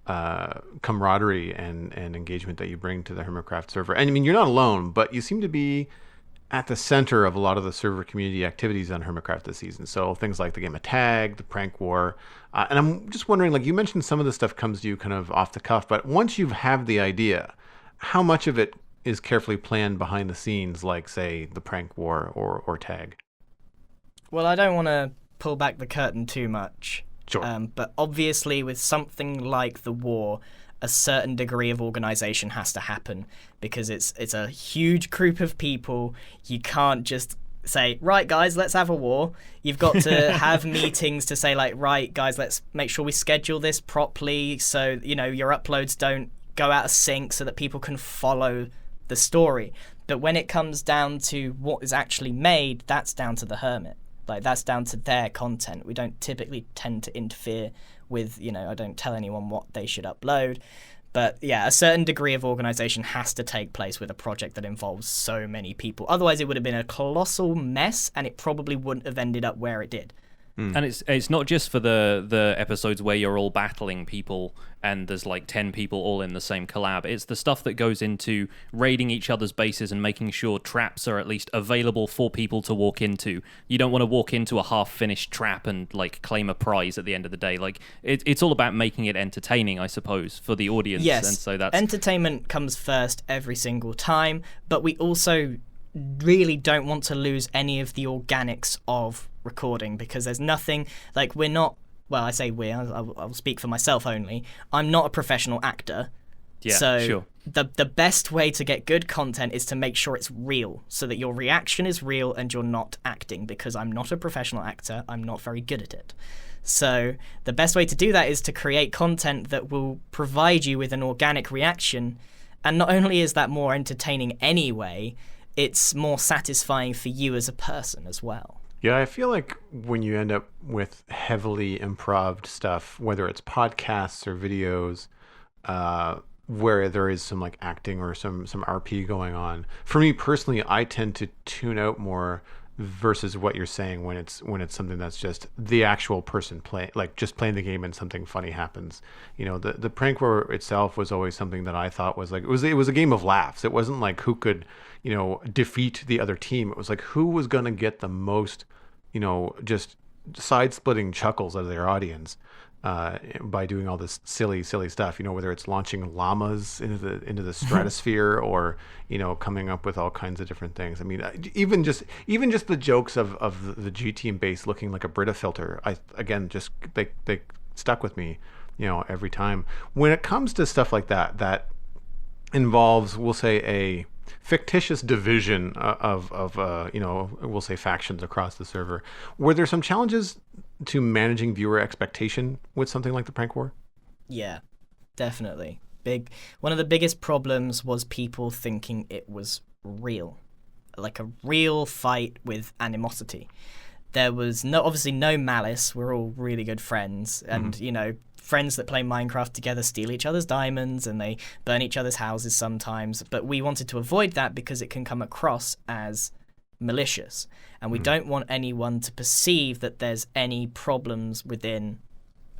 camaraderie and engagement that you bring to the Hermitcraft server. And I mean, you're not alone, but you seem to be at the center of a lot of the server community activities on Hermitcraft this season. So things like the game of tag, the prank war, and I'm just wondering, like you mentioned, some of this stuff comes to you kind of off the cuff, but once you have the idea, how much of it is carefully planned behind the scenes, like say the prank war or tag? Well, I don't want to pull back the curtain too much. Sure. But obviously with something like the war, a certain degree of organization has to happen because it's a huge group of people. You can't just say, right, guys, let's have a war. You've got to have meetings to say, like, right, guys, let's make sure we schedule this properly so, your uploads don't go out of sync so that people can follow the story. But when it comes down to what is actually made, that's down to the Hermit. Like, that's down to their content. We don't typically tend to interfere with, I don't tell anyone what they should upload. But yeah, a certain degree of organization has to take place with a project that involves so many people. Otherwise, it would have been a colossal mess, and it probably wouldn't have ended up where it did. And it's not just for the episodes where you're all battling people and there's like 10 people all in the same collab. It's the stuff that goes into raiding each other's bases and making sure traps are at least available for people to walk into. You don't want to walk into a half-finished trap and like claim a prize at the end of the day. Like it's all about making it entertaining, I suppose, for the audience. Yes, and so that's entertainment comes first every single time, but we also really don't want to lose any of the organics of recording, because there's nothing like we're not. Well, I say we. I'll speak for myself only. I'm not a professional actor. Yeah, so sure. The best way to get good content is to make sure it's real, so that your reaction is real and you're not acting, because I'm not a professional actor. I'm not very good at it. So the best way to do that is to create content that will provide you with an organic reaction. And not only is that more entertaining anyway, it's more satisfying for you as a person as well. Yeah, I feel like when you end up with heavily improv stuff, whether it's podcasts or videos, where there is some like acting or some RP going on, for me personally, I tend to tune out more versus what you're saying when it's something that's just the actual person play, like just playing the game and something funny happens. You know, the prank war itself was always something that I thought was like it was a game of laughs. It wasn't like who could, you know, defeat the other team. It was like who was going to get the most, you know, just side-splitting chuckles out of their audience by doing all this silly stuff. You know, whether it's launching llamas into the stratosphere or, you know, coming up with all kinds of different things. I mean, even just the jokes of the G Team base looking like a Brita filter. They stuck with me, you know, every time. When it comes to stuff like that involves, we'll say, a fictitious division of you know, we'll say factions across the server. Were there some challenges to managing viewer expectation with something like the prank war? Yeah, definitely. One of the biggest problems was people thinking it was real, like a real fight with animosity. There was obviously no malice. We're all really good friends, and you know, friends that play Minecraft together steal each other's diamonds and they burn each other's houses sometimes. But we wanted to avoid that because it can come across as malicious, and we don't want anyone to perceive that there's any problems within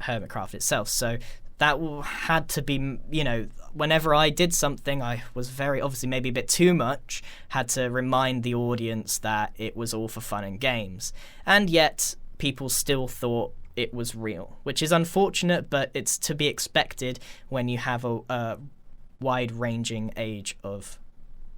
Hermitcraft itself. So that had to be, you know, whenever I did something, I was very, obviously maybe a bit too much, had to remind the audience that it was all for fun and games. And yet people still thought it was real, which is unfortunate, but it's to be expected when you have a wide-ranging age of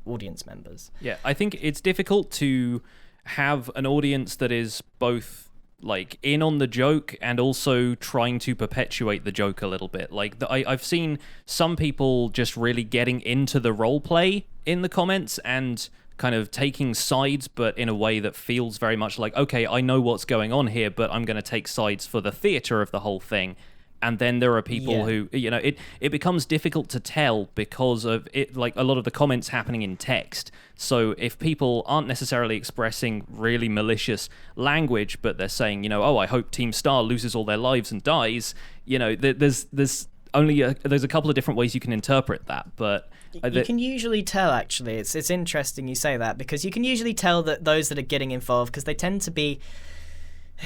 audience members. Yeah, I think it's difficult to have an audience that is both like in on the joke and also trying to perpetuate the joke a little bit. Like I've seen some people just really getting into the role play in the comments and kind of taking sides, but in a way that feels very much like, okay, I know what's going on here, but I'm going to take sides for the theater of the whole thing. And then there are people who, you know, it becomes difficult to tell because of it, like a lot of the comments happening in text. So if people aren't necessarily expressing really malicious language, but they're saying, you know, oh, I hope Team Star loses all their lives and dies, you know, there's a couple of different ways you can interpret that, but you can usually tell, actually. It's interesting you say that, because you can usually tell that those that are getting involved, because they tend to be,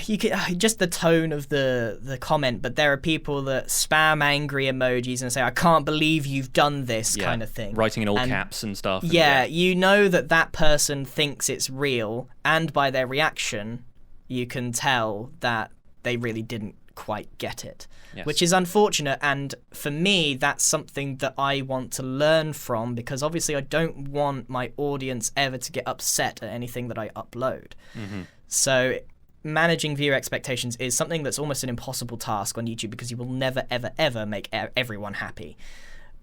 you can just the tone of the comment, but there are people that spam angry emojis and say, I can't believe you've done this, kind of thing. Writing in all caps and stuff. Yeah, you know that person thinks it's real, and by their reaction, you can tell that they really didn't quite get it. Yes. Which is unfortunate, and for me that's something that I want to learn from, because obviously I don't want my audience ever to get upset at anything that I upload. So managing viewer expectations is something that's almost an impossible task on YouTube, because you will never ever make everyone happy,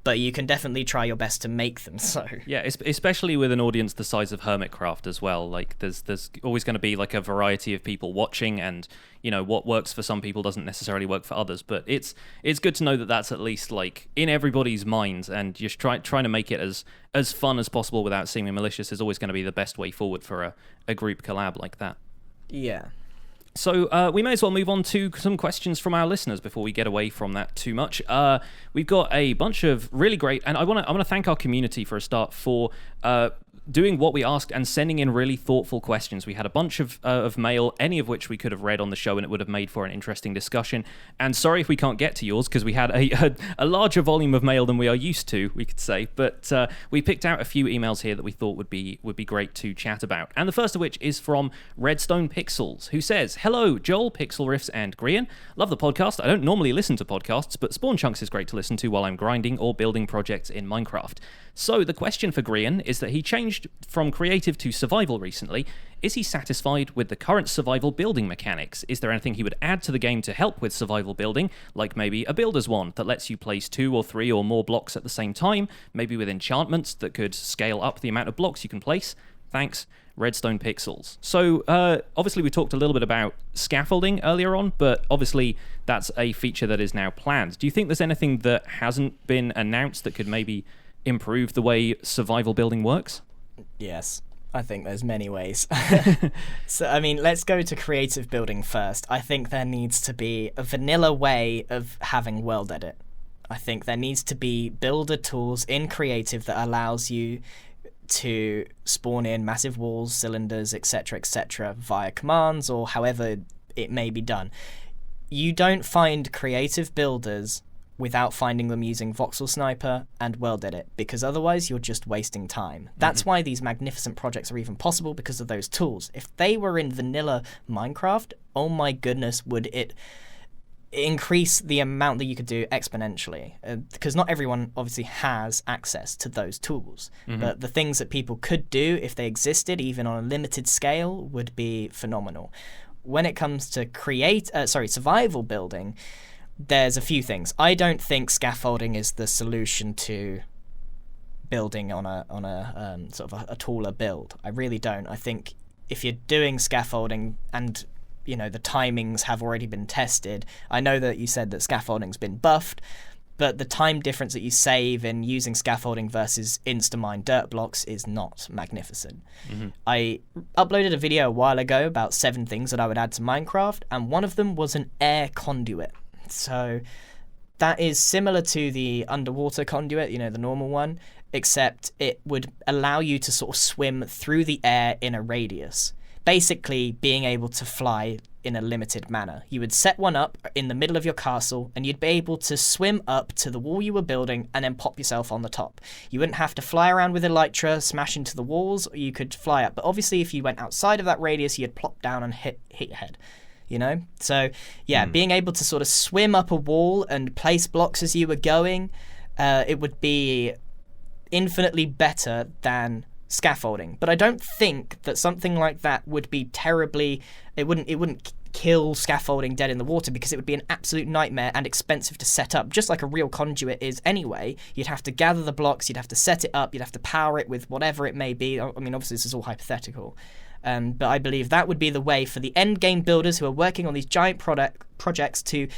but you can definitely try your best to make them so. Yeah, especially with an audience the size of Hermitcraft as well. Like, there's always going to be like a variety of people watching, and you know what works for some people doesn't necessarily work for others. But it's good to know that that's at least like in everybody's minds, and just trying to make it as fun as possible without seeming malicious is always going to be the best way forward for a group collab like that. Yeah. So we may as well move on to some questions from our listeners before we get away from that too much. We've got a bunch of really great, and I want to thank our community for a start for doing what we asked and sending in really thoughtful questions. We had a bunch of mail, any of which we could have read on the show, and it would have made for an interesting discussion. And sorry if we can't get to yours, because we had a larger volume of mail than we are used to, we could say. But we picked out a few emails here that we thought would be great to chat about. And the first of which is from Redstone Pixels, who says, "Hello, Joel, Pixel Riffs, and Grian. Love the podcast. I don't normally listen to podcasts, but Spawn Chunks is great to listen to while I'm grinding or building projects in Minecraft. So the question for Grian is that he changed from creative to survival recently. Is he satisfied with the current survival building mechanics? Is there anything he would add to the game to help with survival building, like maybe a builder's wand that lets you place 2 or 3 or more blocks at the same time, maybe with enchantments that could scale up the amount of blocks you can place? Thanks, Redstone Pixels." So obviously we talked a little bit about scaffolding earlier on, but obviously that's a feature that is now planned. Do you think there's anything that hasn't been announced that could maybe improve the way survival building works? Yes, I think there's many ways. So, I mean, let's go to creative building first. I think there needs to be a vanilla way of having world edit. I think there needs to be builder tools in creative that allows you to spawn in massive walls, cylinders, etc., via commands or however it may be done. You don't find creative builders without finding them using voxel sniper and world edit, because otherwise you're just wasting time. That's why these magnificent projects are even possible, because of those tools. If they were in vanilla Minecraft, oh my goodness, would it increase the amount that you could do exponentially, because not everyone obviously has access to those tools. But the things that people could do if they existed, even on a limited scale, would be phenomenal. When it comes to survival building, there's a few things. I don't think scaffolding is the solution to building on a sort of a taller build. I really don't. I think if you're doing scaffolding and the timings have already been tested. I know that you said that scaffolding's been buffed, but the time difference that you save in using scaffolding versus insta-mine dirt blocks is not magnificent. I uploaded a video a while ago about 7 things that I would add to Minecraft, and one of them was an air conduit. So that is similar to the underwater conduit, the normal one, except it would allow you to sort of swim through the air in a radius. Basically being able to fly in a limited manner. You would set one up in the middle of your castle and you'd be able to swim up to the wall you were building and then pop yourself on the top. You wouldn't have to fly around with elytra, smash into the walls, or you could fly up. But obviously if you went outside of that radius, you'd plop down and hit your head. So being able to sort of swim up a wall and place blocks as you were going, it would be infinitely better than scaffolding. But I don't think that something like that would be it wouldn't kill scaffolding dead in the water, because it would be an absolute nightmare and expensive to set up, just like a real conduit is anyway. You'd have to gather the blocks, you'd have to set it up, you'd have to power it with whatever it may be. I mean, obviously this is all hypothetical. But I believe that would be the way for the end game builders who are working on these giant projects to,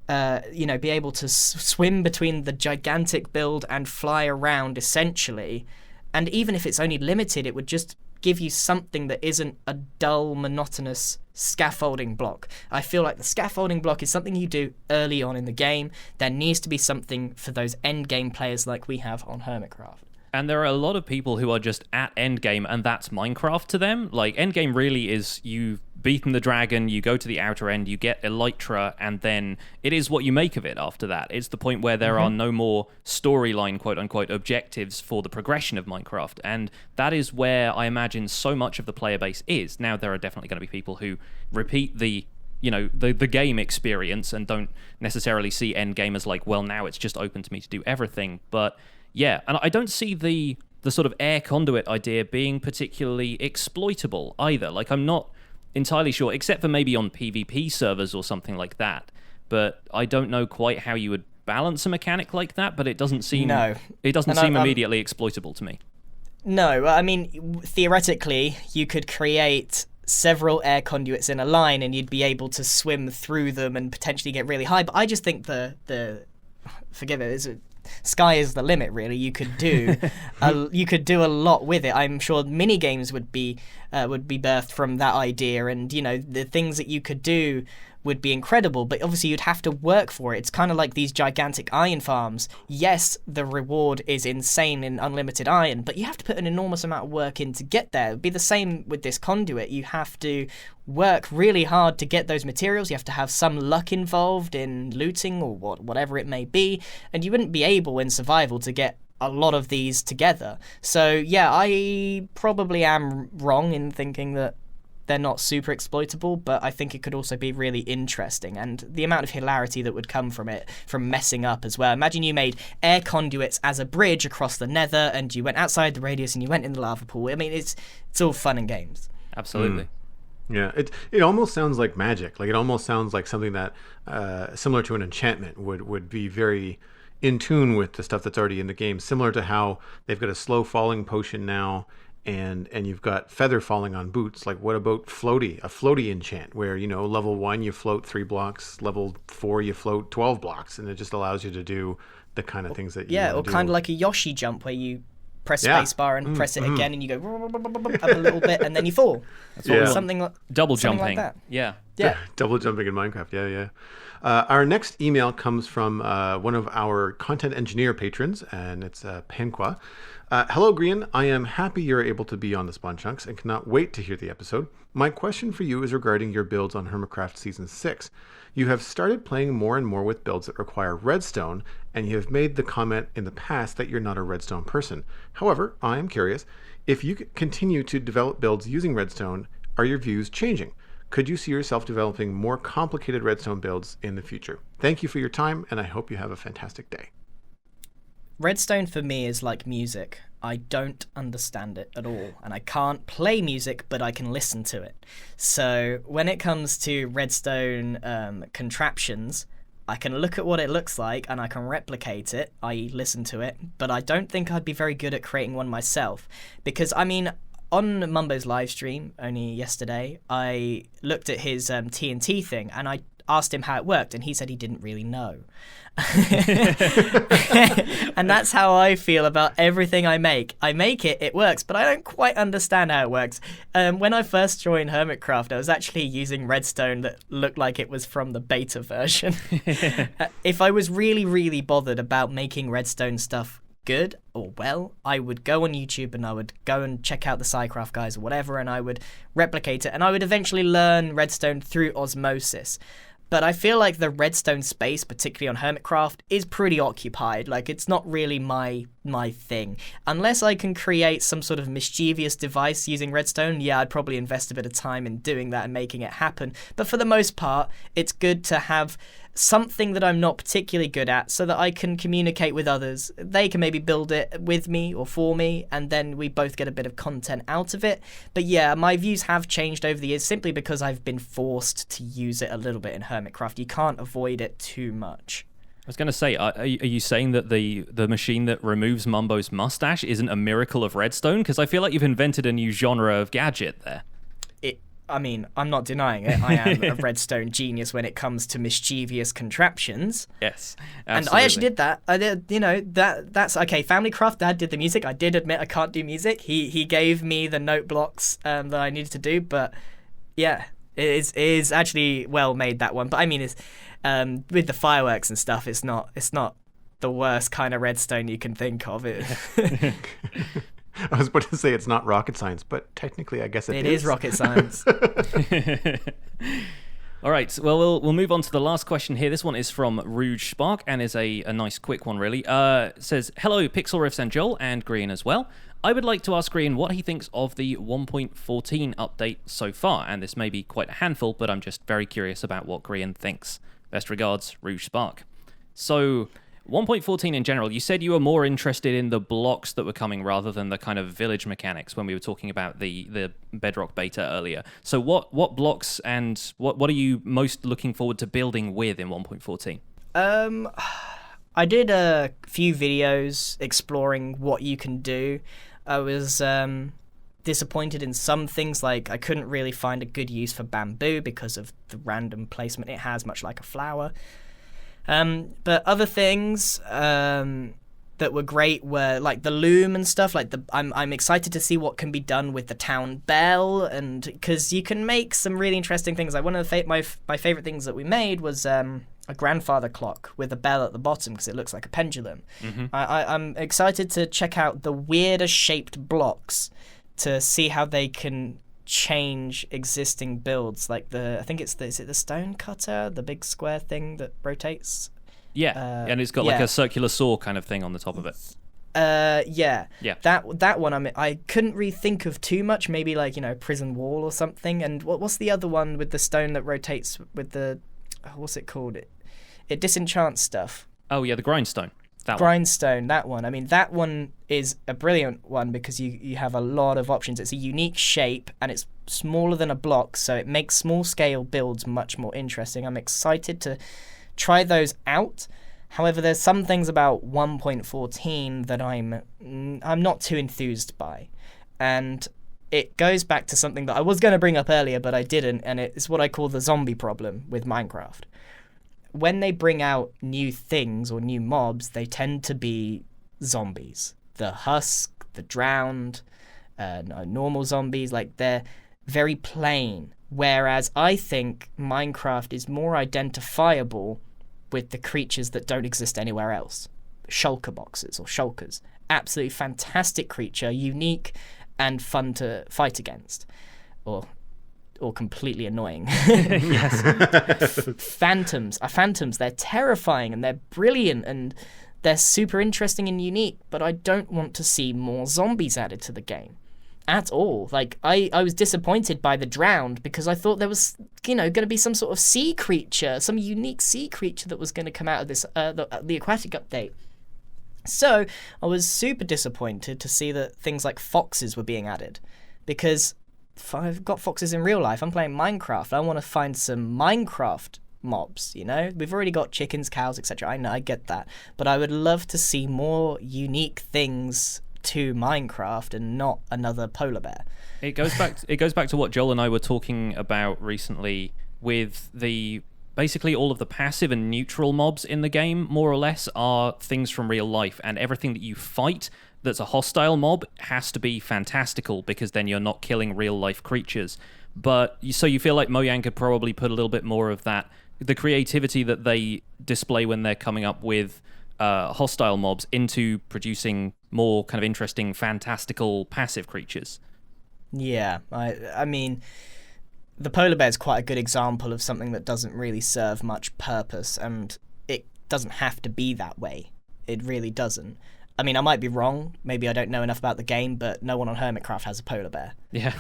be able to swim between the gigantic build and fly around essentially. And even if it's only limited, it would just give you something that isn't a dull, monotonous scaffolding block. I feel like the scaffolding block is something you do early on in the game. There needs to be something for those end game players like we have on Hermitcraft. And there are a lot of people who are just at endgame, and that's Minecraft to them. Like, endgame really is you've beaten the dragon, you go to the outer end, you get elytra, and then it is what you make of it after that. It's the point where there are no more storyline, quote-unquote, objectives for the progression of Minecraft. And that is where I imagine so much of the player base is. Now, there are definitely going to be people who repeat the game experience and don't necessarily see endgame as like, well, now it's just open to me to do everything. But yeah, and I don't see the sort of air conduit idea being particularly exploitable either. Like, I'm not entirely sure, except for maybe on PvP servers or something like that. But I don't know quite how you would balance a mechanic like that, but it doesn't seem immediately exploitable to me. No, I mean, theoretically, you could create several air conduits in a line and you'd be able to swim through them and potentially get really high. But I just think sky is the limit, really. You could do a lot with it. I'm sure mini games would be birthed from that idea, and the things that you could do would be incredible, but obviously you'd have to work for it. It's kind of like these gigantic iron farms. Yes, the reward is insane in unlimited iron, but you have to put an enormous amount of work in to get there. It would be the same with this conduit. You have to work really hard to get those materials. You have to have some luck involved in looting or whatever it may be, and you wouldn't be able in survival to get a lot of these together. So yeah, I probably am wrong in thinking that they're not super exploitable, but I think it could also be really interesting, and the amount of hilarity that would come from it, from messing up as well. Imagine you made air conduits as a bridge across the nether, and you went outside the radius and you went in the lava pool. I mean, it's all fun and games. Absolutely. Yeah, it almost sounds like magic. Like, it almost sounds like something that, similar to an enchantment, would be very in tune with the stuff that's already in the game, similar to how they've got a slow falling potion now, and you've got feather falling on boots. Like, what about a floaty enchant, where, you know, level 1 you float 3 blocks, level 4 you float 12 blocks, and it just allows you to do the kind of things that you or do. kind of like a Yoshi jump, where you press spacebar and press it again, and you go up a little bit, and then you fall. Something like double something jumping. like that. Yeah. Double jumping in Minecraft. Yeah. Our next email comes from one of our content engineer patrons, and it's Penguia. Hello, Grian. I am happy you're able to be on the Spawn Chunks and cannot wait to hear the episode. My question for you is regarding your builds on Hermitcraft Season 6. You have started playing more and more with builds that require redstone, and you have made the comment in the past that you're not a redstone person. However, I am curious, if you continue to develop builds using redstone, are your views changing? Could you see yourself developing more complicated redstone builds in the future? Thank you for your time, and I hope you have a fantastic day. Redstone for me is like music. I don't understand it at all, and I can't play music, but I can listen to it. So when it comes to redstone contraptions, I can look at what it looks like and I can replicate it, i.e. listen to it, but I don't think I'd be very good at creating one myself. Because, I mean, on Mumbo's live stream only yesterday, I looked at his TNT thing and I asked him how it worked, and he said he didn't really know. And that's how I feel about everything I make. I make it, it works, but I don't quite understand how it works. When I first joined Hermitcraft, I was actually using redstone that looked like it was from the beta version. If I was really, really bothered about making redstone stuff good or well, I would go on YouTube and I would go and check out the Psycraft guys or whatever, and I would replicate it, and I would eventually learn redstone through osmosis. But I feel like the redstone space, particularly on Hermitcraft, is pretty occupied. Like, it's not really my thing. Unless I can create some sort of mischievous device using redstone, yeah, I'd probably invest a bit of time in doing that and making it happen. But for the most part, it's good to have something that I'm not particularly good at so that I can communicate with others. They can maybe build it with me or for me, and then we both get a bit of content out of it. But yeah, my views have changed over the years simply because I've been forced to use it a little bit in Hermitcraft. You can't avoid it too much. I was going to say, are you saying that the machine that removes Mumbo's mustache isn't a miracle of redstone? Because I feel like you've invented a new genre of gadget there. I mean, I'm not denying it. I am a redstone genius when it comes to mischievous contraptions. Yes, absolutely. And I actually did that. I did, that's okay. Familycraft Dad did the music. I did admit I can't do music. He gave me the note blocks that I needed to do. But yeah, it is actually well made, that one. But I mean, it's with the fireworks and stuff. It's not the worst kind of redstone you can think of. It. I was about to say it's not rocket science, but technically I guess it is. It is rocket science. All right, well, we'll move on to the last question here. This one is from Rouge Spark and is a nice quick one, really. It says, hello, Pixel Riffs and Joel, and Grian as well. I would like to ask Grian what he thinks of the 1.14 update so far, and this may be quite a handful, but I'm just very curious about what Grian thinks. Best regards, Rouge Spark. So, 1.14 in general, you said you were more interested in the blocks that were coming rather than the kind of village mechanics when we were talking about the Bedrock beta earlier. So what blocks and what are you most looking forward to building with in 1.14? I did a few videos exploring what you can do. I was disappointed in some things, like I couldn't really find a good use for bamboo because of the random placement it has, much like a flower. But other things, there that were great were like the loom and stuff. Like I'm excited to see what can be done with the town bell, and because you can make some really interesting things. Like one of the my favorite things that we made was a grandfather clock with a bell at the bottom because it looks like a pendulum. I'm excited to check out the weirder shaped blocks to see how they can change existing builds. Like I think is it the stone cutter, the big square thing that rotates? Yeah, and it's got like a circular saw kind of thing on the top of it. Yeah. That one I couldn't really think of too much. Maybe like prison wall or something. And what's the other one with the stone that rotates with the what's it called? It disenchants stuff. Oh yeah, the grindstone. Grindstone, that one. I mean, that one is a brilliant one because you have a lot of options. It's a unique shape and it's smaller than a block, so it makes small scale builds much more interesting. I'm excited to try those out. However, there's some things about 1.14 that I'm not too enthused by. And it goes back to something that I was going to bring up earlier, but I didn't, and it's what I call the zombie problem with Minecraft. When they bring out new things or new mobs, they tend to be zombies. The husk, the drowned, normal zombies, like they're very plain. Whereas I think Minecraft is more identifiable with the creatures that don't exist anywhere else. Shulker boxes or shulkers. Absolutely fantastic creature, unique and fun to fight against. Or completely annoying. Yes. Phantoms, they're terrifying and they're brilliant and they're super interesting and unique, but I don't want to see more zombies added to the game at all. Like, I was disappointed by the drowned because I thought there was, going to be some sort of sea creature, some unique sea creature that was going to come out of this, the aquatic update. So I was super disappointed to see that things like foxes were being added because I've got foxes in real life. I'm playing Minecraft. I want to find some Minecraft mobs, We've already got chickens, cows, etc. I know, I get that. But I would love to see more unique things to Minecraft and not another polar bear. It goes back to what Joel and I were talking about recently with basically all of the passive and neutral mobs in the game, more or less, are things from real life, and everything that you fight that's a hostile mob has to be fantastical because then you're not killing real life creatures. But so you feel like Mojang could probably put a little bit more of that, the creativity that they display when they're coming up with hostile mobs, into producing more kind of interesting, fantastical, passive creatures. Yeah, I mean, the polar bear is quite a good example of something that doesn't really serve much purpose, and it doesn't have to be that way. It really doesn't. I mean, I might be wrong. Maybe I don't know enough about the game, but no one on Hermitcraft has a polar bear. Yeah.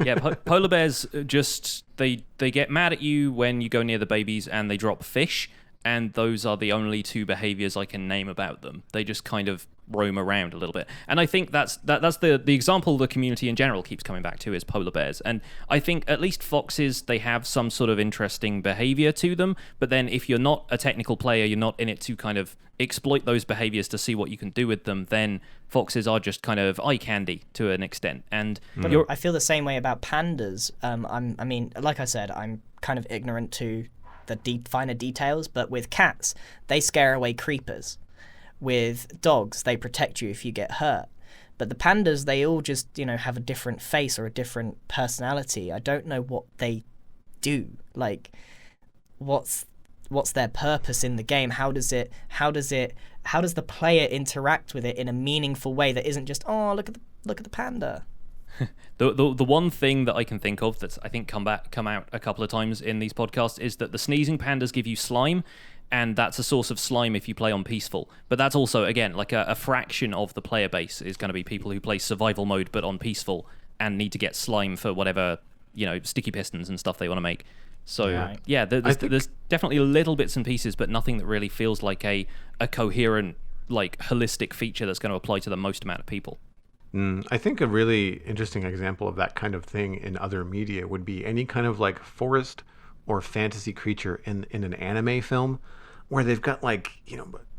Yeah, polar bears just, they get mad at you when you go near the babies and they drop fish, and those are the only two behaviors I can name about them. They just kind of roam around a little bit. And I think that's the example the community in general keeps coming back to is polar bears. And I think at least foxes, they have some sort of interesting behavior to them, but then if you're not a technical player, you're not in it to kind of exploit those behaviors to see what you can do with them, then foxes are just kind of eye candy to an extent. And I feel the same way about pandas. I mean, like I said, I'm kind of ignorant to the finer details, but with cats, they scare away creepers. With dogs, they protect you if you get hurt. But the pandas, they all just, have a different face or a different personality. I don't know what they do. Like, what's their purpose in the game? How does the player interact with it in a meaningful way that isn't just, oh, look at the panda? The one thing that I can think of that's I think come out a couple of times in these podcasts is that the sneezing pandas give you slime, and that's a source of slime if you play on peaceful. But that's also, again, like a fraction of the player base is going to be people who play survival mode but on peaceful and need to get slime for whatever, sticky pistons and stuff they want to make. So, yeah, there's definitely little bits and pieces, but nothing that really feels like a coherent, like, holistic feature that's going to apply to the most amount of people. I think a really interesting example of that kind of thing in other media would be any kind of like forest or fantasy creature in an anime film where they've got like,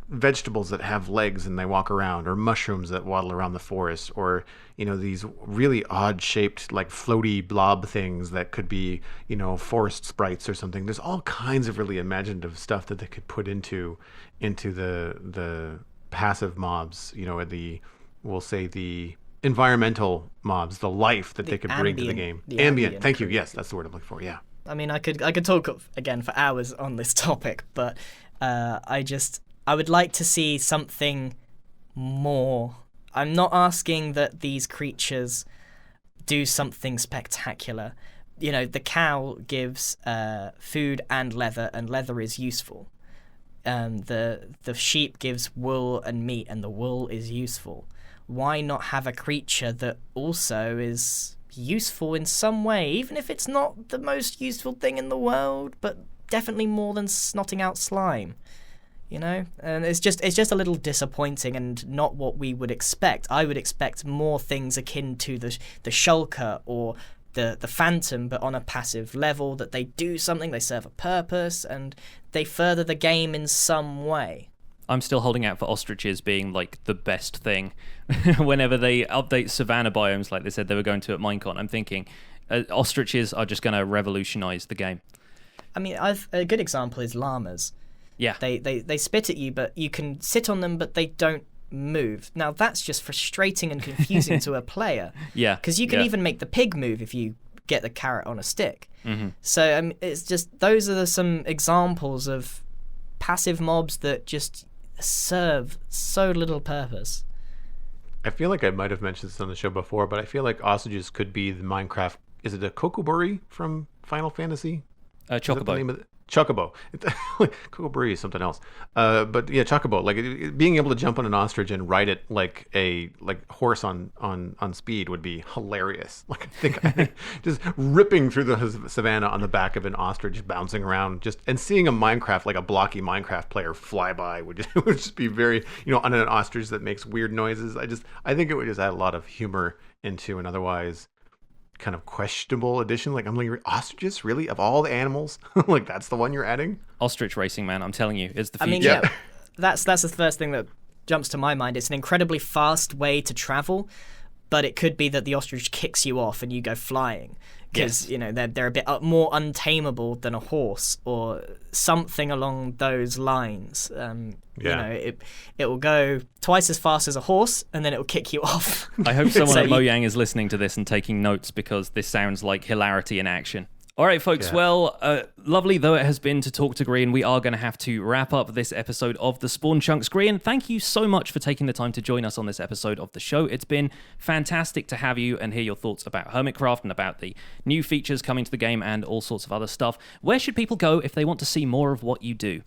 vegetables that have legs and they walk around, or mushrooms that waddle around the forest, or, these really odd shaped like floaty blob things that could be, forest sprites or something. There's all kinds of really imaginative stuff that they could put into the passive mobs, we'll say the environmental mobs, the life that they could bring to the game. The Ambient. Thank you. Yes, that's the word I'm looking for. Yeah. I mean, I could talk again for hours on this topic, but I would like to see something more. I'm not asking that these creatures do something spectacular. The cow gives food and leather is useful. The sheep gives wool and meat, and the wool is useful. Why not have a creature that also is useful in some way, even if it's not the most useful thing in the world, but definitely more than snotting out slime? And it's just a little disappointing and not what we would expect. I would expect more things akin to the shulker or the phantom, but on a passive level, that they do something, they serve a purpose, and they further the game in some way. I'm still holding out for ostriches being like the best thing. Whenever they update savanna biomes like they said they were going to at Minecon, I'm thinking ostriches are just going to revolutionize the game. I mean, a good example is llamas. Yeah. They spit at you, but you can sit on them, but they don't move. Now, that's just frustrating and confusing to a player. Yeah. Because you can even make the pig move if you get the carrot on a stick. Mm-hmm. So it's just, those are some examples of passive mobs that just serve so little purpose. I feel like I might have mentioned this on the show before, but I feel like ostriches could be the Minecraft. Is it a Kokoburi from Final Fantasy? Chocobo. Chocobo. Kokoburi is something else. But yeah, Chocobo. Like being able to jump on an ostrich and ride it like a horse on speed would be hilarious. I think just ripping through the savannah on the back of an ostrich, bouncing around, and seeing a Minecraft, like a blocky Minecraft player fly by would just be very, on an ostrich that makes weird noises. I think it would just add a lot of humor into an otherwise kind of questionable addition. I'm like, ostriches, really? Of all the animals, that's the one you're adding? Ostrich racing, man, I'm telling you, is the future. I mean, yeah, that's the first thing that jumps to my mind. It's an incredibly fast way to travel, but it could be that the ostrich kicks you off and you go flying because they're a bit more untamable than a horse or something along those lines. It will go twice as fast as a horse and then it will kick you off. I hope someone at Mojang is listening to this and taking notes, because this sounds like hilarity in action. All right, folks. Yeah. Well, lovely though it has been to talk to Grian, we are going to have to wrap up this episode of the Spawn Chunks. Grian, thank you so much for taking the time to join us on this episode of the show. It's been fantastic to have you and hear your thoughts about Hermitcraft and about the new features coming to the game and all sorts of other stuff. Where should people go if they want to see more of what you do?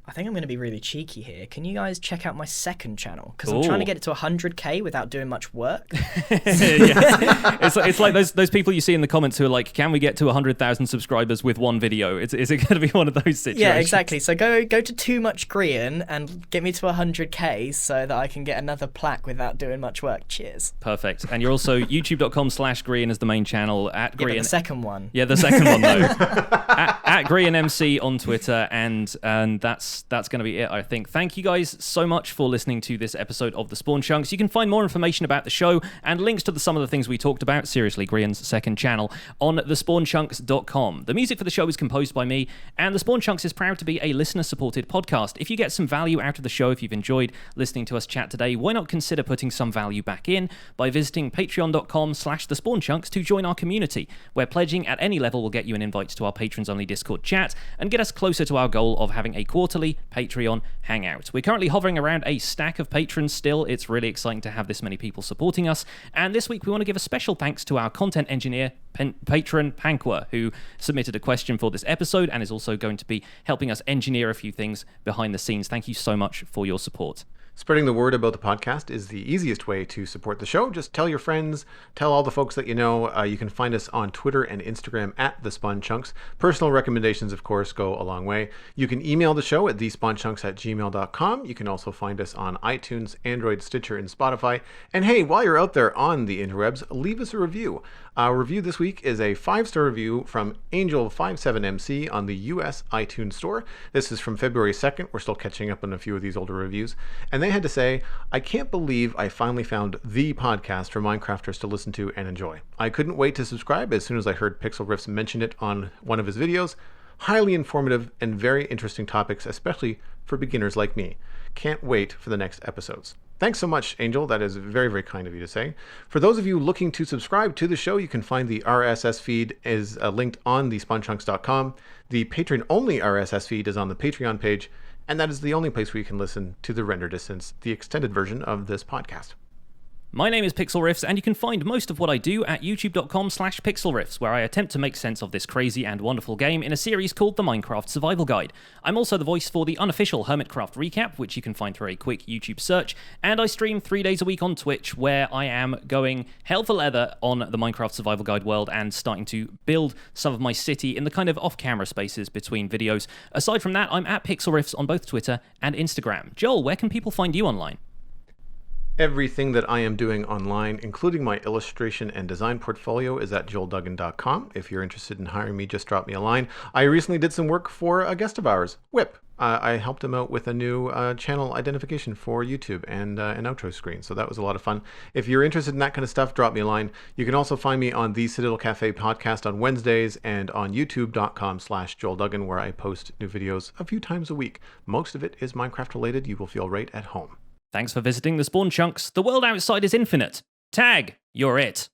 I think I'm going to be really cheeky here. Can you guys check out my second channel? Because I'm trying to get it to 100k without doing much work. It's like those people you see in the comments who are like, can we get to 100,000 subscribers with one video? Is it going to be one of those situations? Yeah, exactly. So go to Too Much Grian and get me to 100k so that I can get another plaque without doing much work. Cheers. Perfect. And you're also youtube.com/Grian as the main channel, at Grian. Yeah, the second one. Yeah, the second one though. at GrianMC on Twitter, and that's going to be it, I think. Thank you guys so much for listening to this episode of The Spawn Chunks. You can find more information about the show and links to some of the things we talked about, seriously, Grian's second channel, on thespawnchunks.com. The music for the show is composed by me, and The Spawn Chunks is proud to be a listener-supported podcast. If you get some value out of the show, if you've enjoyed listening to us chat today, why not consider putting some value back in by visiting patreon.com/thespawnchunks to join our community, where pledging at any level will get you an invite to our patrons-only Discord chat and get us closer to our goal of having a quarterly Patreon hangout. We're currently hovering around a stack of patrons still. It's really exciting to have this many people supporting us. And this week we want to give a special thanks to our content engineer, patron Penguia, who submitted a question for this episode and is also going to be helping us engineer a few things behind the scenes. Thank you so much for your support. Spreading the word about the podcast is the easiest way to support the show. Just tell your friends, tell all the folks that you know. You can find us on Twitter and Instagram at The Spawn Chunks. Personal recommendations, of course, go a long way. You can email the show at thespawnchunks@gmail.com. You can also find us on iTunes, Android, Stitcher, and Spotify. And hey, while you're out there on the interwebs, leave us a review. Our review this week is a 5-star review from Angel57MC on the US iTunes Store. This is from February 2nd. We're still catching up on a few of these older reviews. And they had to say, I can't believe I finally found the podcast for Minecrafters to listen to and enjoy. I couldn't wait to subscribe as soon as I heard Pixel Riffs mention it on one of his videos. Highly informative and very interesting topics, especially for beginners like me. Can't wait for the next episodes. Thanks so much, Angel. That is very, very kind of you to say. For those of you looking to subscribe to the show, you can find the RSS feed is linked on thespawnchunks.com. The patron-only RSS feed is on the Patreon page, and that is the only place where you can listen to the render distance, the extended version of this podcast. My name is Pixel Riffs, and you can find most of what I do at youtube.com/pixelriffs, where I attempt to make sense of this crazy and wonderful game in a series called the Minecraft Survival Guide. I'm also the voice for the unofficial Hermitcraft recap, which you can find through a quick YouTube search, and I stream 3 days a week on Twitch, where I am going hell for leather on the Minecraft Survival Guide world and starting to build some of my city in the kind of off-camera spaces between videos. Aside from that, I'm at Pixel Riffs on both Twitter and Instagram. Joel, where can people find you online? Everything that I am doing online, including my illustration and design portfolio, is at joelduggan.com. If you're interested in hiring me, just drop me a line. I recently did some work for a guest of ours, Whip. I helped him out with a new channel identification for YouTube and an outro screen, so that was a lot of fun. If you're interested in that kind of stuff, drop me a line. You can also find me on the Citadel Cafe podcast on Wednesdays and on youtube.com/joelduggan, where I post new videos a few times a week. Most of it is Minecraft related. You will feel right at home. Thanks for visiting the Spawn Chunks. The world outside is infinite. Tag, you're it.